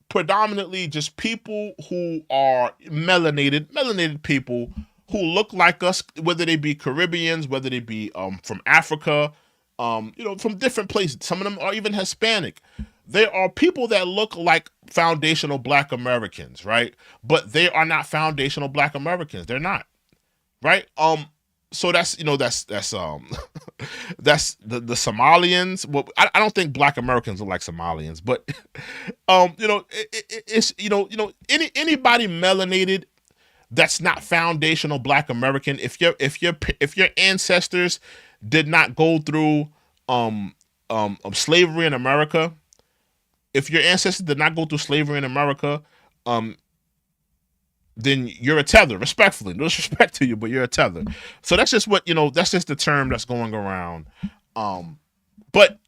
predominantly just people who are melanated people who look like us, whether they be Caribbeans, whether they be from Africa, from different places. Some of them are even Hispanic. There are people that look like foundational black Americans, right? But they are not foundational black Americans. They're not, right? So that's that's the Somalians. Well, I don't think black Americans look like Somalians, but it's anybody melanated that's not foundational black American. If your ancestors did not go through slavery in America, if your ancestors did not go through slavery in America, then you're a tether, respectfully. No disrespect to you, but you're a tether. So that's just that's just the term that's going around. But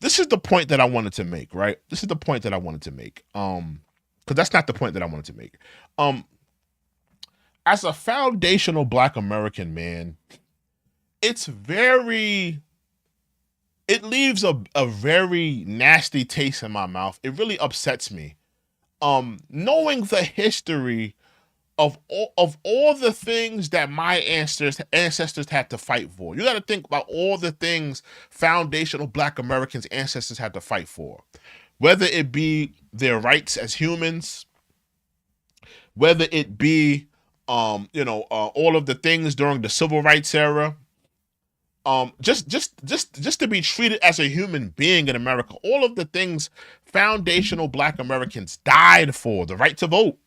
this is the point that I wanted to make, right? This is the point that I wanted to make. Because that's not the point that I wanted to make. As a foundational black American man, it leaves a very nasty taste in my mouth. It really upsets me. Knowing the history of all the things that my ancestors had to fight for. You got to think about all the things foundational black Americans' ancestors had to fight for. Whether it be their rights as humans, whether it be all of the things during the civil rights era, just to be treated as a human being in America, all of the things foundational black Americans died for, the right to vote,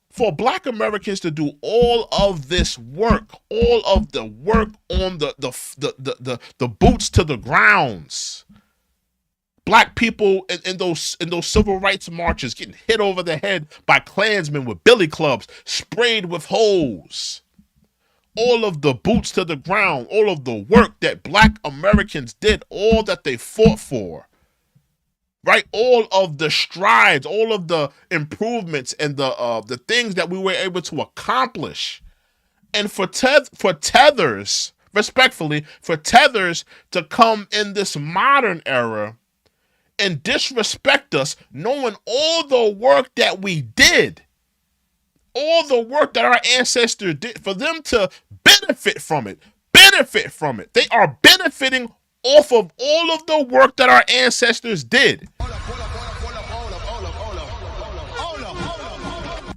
for black Americans to do all of this work, all of the work on the boots to the grounds. Black people in those civil rights marches getting hit over the head by Klansmen with billy clubs, sprayed with hose. All of the boots to the ground, all of the work that black Americans did, all that they fought for. right? All of the strides, all of the improvements and the things that we were able to accomplish. And for tethers, respectfully, for tethers to come in this modern era and disrespect us, knowing all the work that we did, all the work that our ancestors did, for them to benefit from it. They are benefiting off of all of the work that our ancestors did.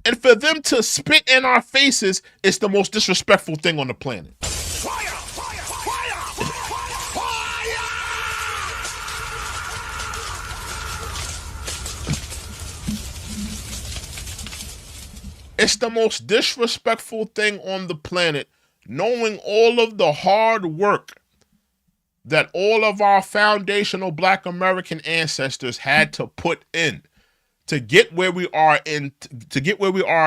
And for them to spit in our faces is the most disrespectful thing on the planet. It's the most disrespectful thing on the planet, knowing all of the hard work that all of our foundational Black American ancestors had to put in to get where we are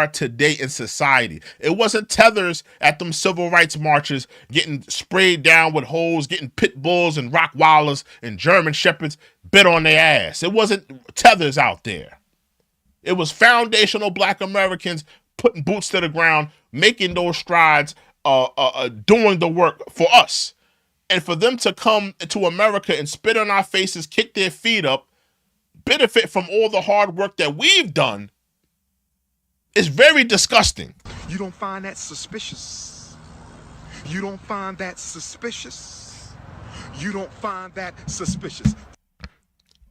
today in society. It wasn't tethers at them civil rights marches getting sprayed down with holes, getting pit bulls and Rottweilers and German shepherds bit on their ass. It wasn't tethers out there. It was foundational Black Americans putting boots to the ground, making those strides, doing the work for us. And for them to come to America and spit on our faces, kick their feet up, benefit from all the hard work that we've done is very disgusting. You don't find that suspicious? You don't find that suspicious? You don't find that suspicious?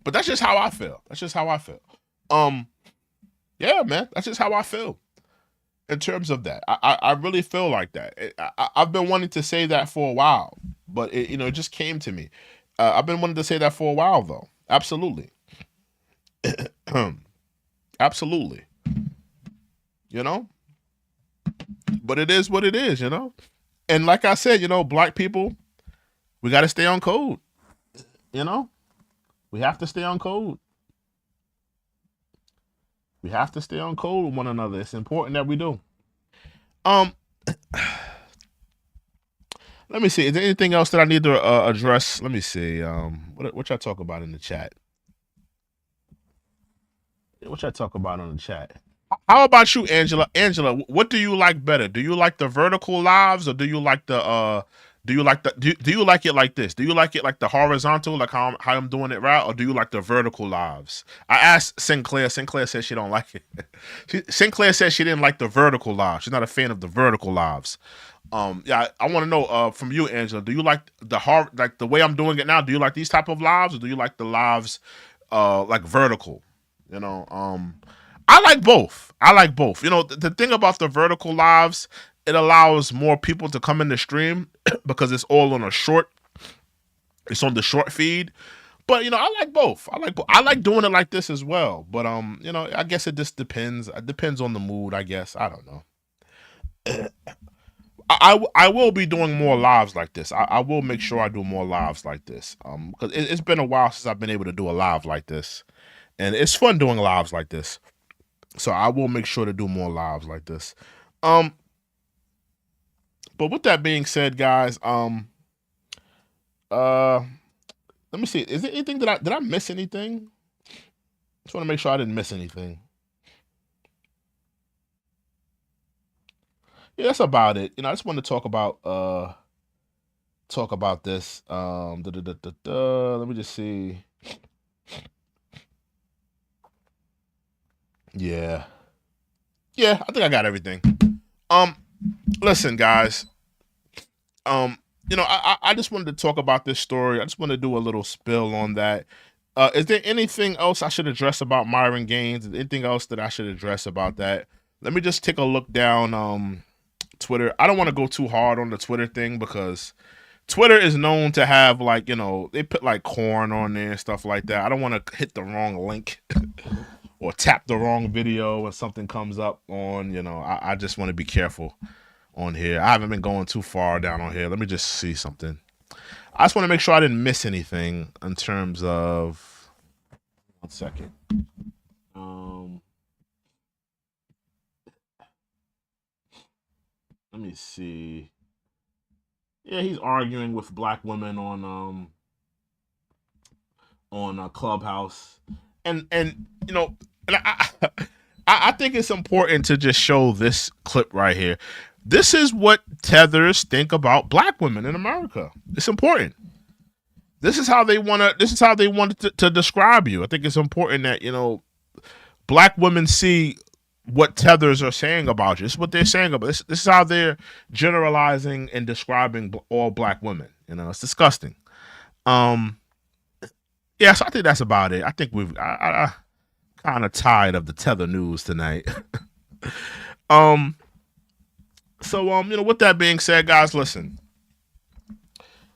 But that's just how I feel. Yeah, man, that's just how I feel in terms of that. I really feel like that. I've been wanting to say that for a while, but it just came to me. I've been wanting to say that for a while, though. Absolutely. Absolutely. But it is what it is, And like I said, Black people, we got to stay on code. We have to stay on code. We have to stay on code with one another. It's important that we do. Let me see. Is there anything else that I need to address? Let me see. What y'all talk about in the chat? What y'all talk about on the chat? How about you, Angela? Angela, what do you like better? Do you like the vertical lives, or do you like the do you like it like this? Do you like it like the horizontal, like how I'm doing it right, or do you like the vertical lives? I asked Sinclair. Sinclair said she don't like it. Sinclair said she didn't like the vertical lives. She's not a fan of the vertical lives. Yeah, I want to know from you, Angela. Do you like the way I'm doing it now? Do you like these type of lives, or do you like the lives like vertical? I like both. The thing about the vertical lives, it allows more people to come in the stream because it's all on it's on the short feed. But I like both. I like doing it like this as well. But I guess it just depends. It depends on the mood, I guess. I don't know. I will be doing more lives like this. I will make sure I do more lives like this. Because it's been a while since I've been able to do a live like this. And it's fun doing lives like this. So I will make sure to do more lives like this. But with that being said, guys, let me see. Is there anything did I miss anything? Just want to make sure I didn't miss anything. Yeah, that's about it. I just want to talk about this. Let me just see. Yeah, I think I got everything. Listen, guys. I just wanted to talk about this story. I just want to do a little spill on that. Is there anything else I should address about Myron Gaines? Anything else that I should address about that? Let me just take a look down Twitter. I don't want to go too hard on the Twitter thing because Twitter is known to have they put like corn on there and stuff like that. I don't want to hit the wrong link. Or tap the wrong video when something comes up on, I just want to be careful on here. I haven't been going too far down on here. Let me just see something. I just want to make sure I didn't miss anything in terms of, 1 second. Let me see. Yeah, he's arguing with black women on on Clubhouse, and you know, and I think it's important to just show this clip right here. This is what tethers think about black women in America. It's important. This is how they want to. This is how they want to describe you. I think it's important that, you know, black women see what tethers are saying about you. This is what they're saying about this. This is how they're generalizing and describing all black women. You know, it's disgusting. Yeah, so I think that's about it. I think I kind of tired of the tether news tonight. So you know, with that being said, guys, listen.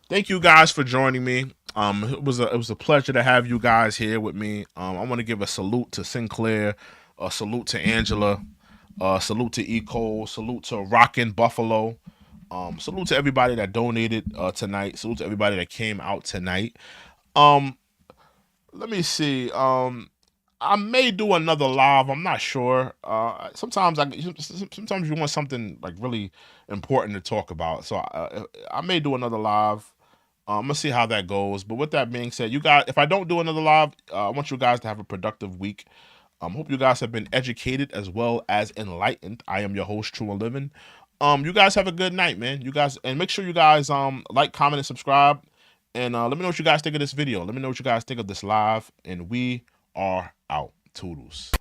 Thank you guys for joining me. It was a pleasure to have you guys here with me. I want to give a salute to Sinclair, a salute to Angela, salute to E. Cole, salute to Rockin' Buffalo, salute to everybody that donated tonight, salute to everybody that came out tonight. Let me see. I may do another live. I'm not sure. Sometimes you want something like really important to talk about. So I may do another live. I'm gonna see how that goes. But with that being said, you guys, if I don't do another live, I want you guys to have a productive week. Hope you guys have been educated as well as enlightened. I am your host, True and Livin. You guys have a good night, man. You guys, and make sure you guys like, comment, and subscribe. And let me know what you guys think of this video. Let me know what you guys think of this live. And we are out. Toodles.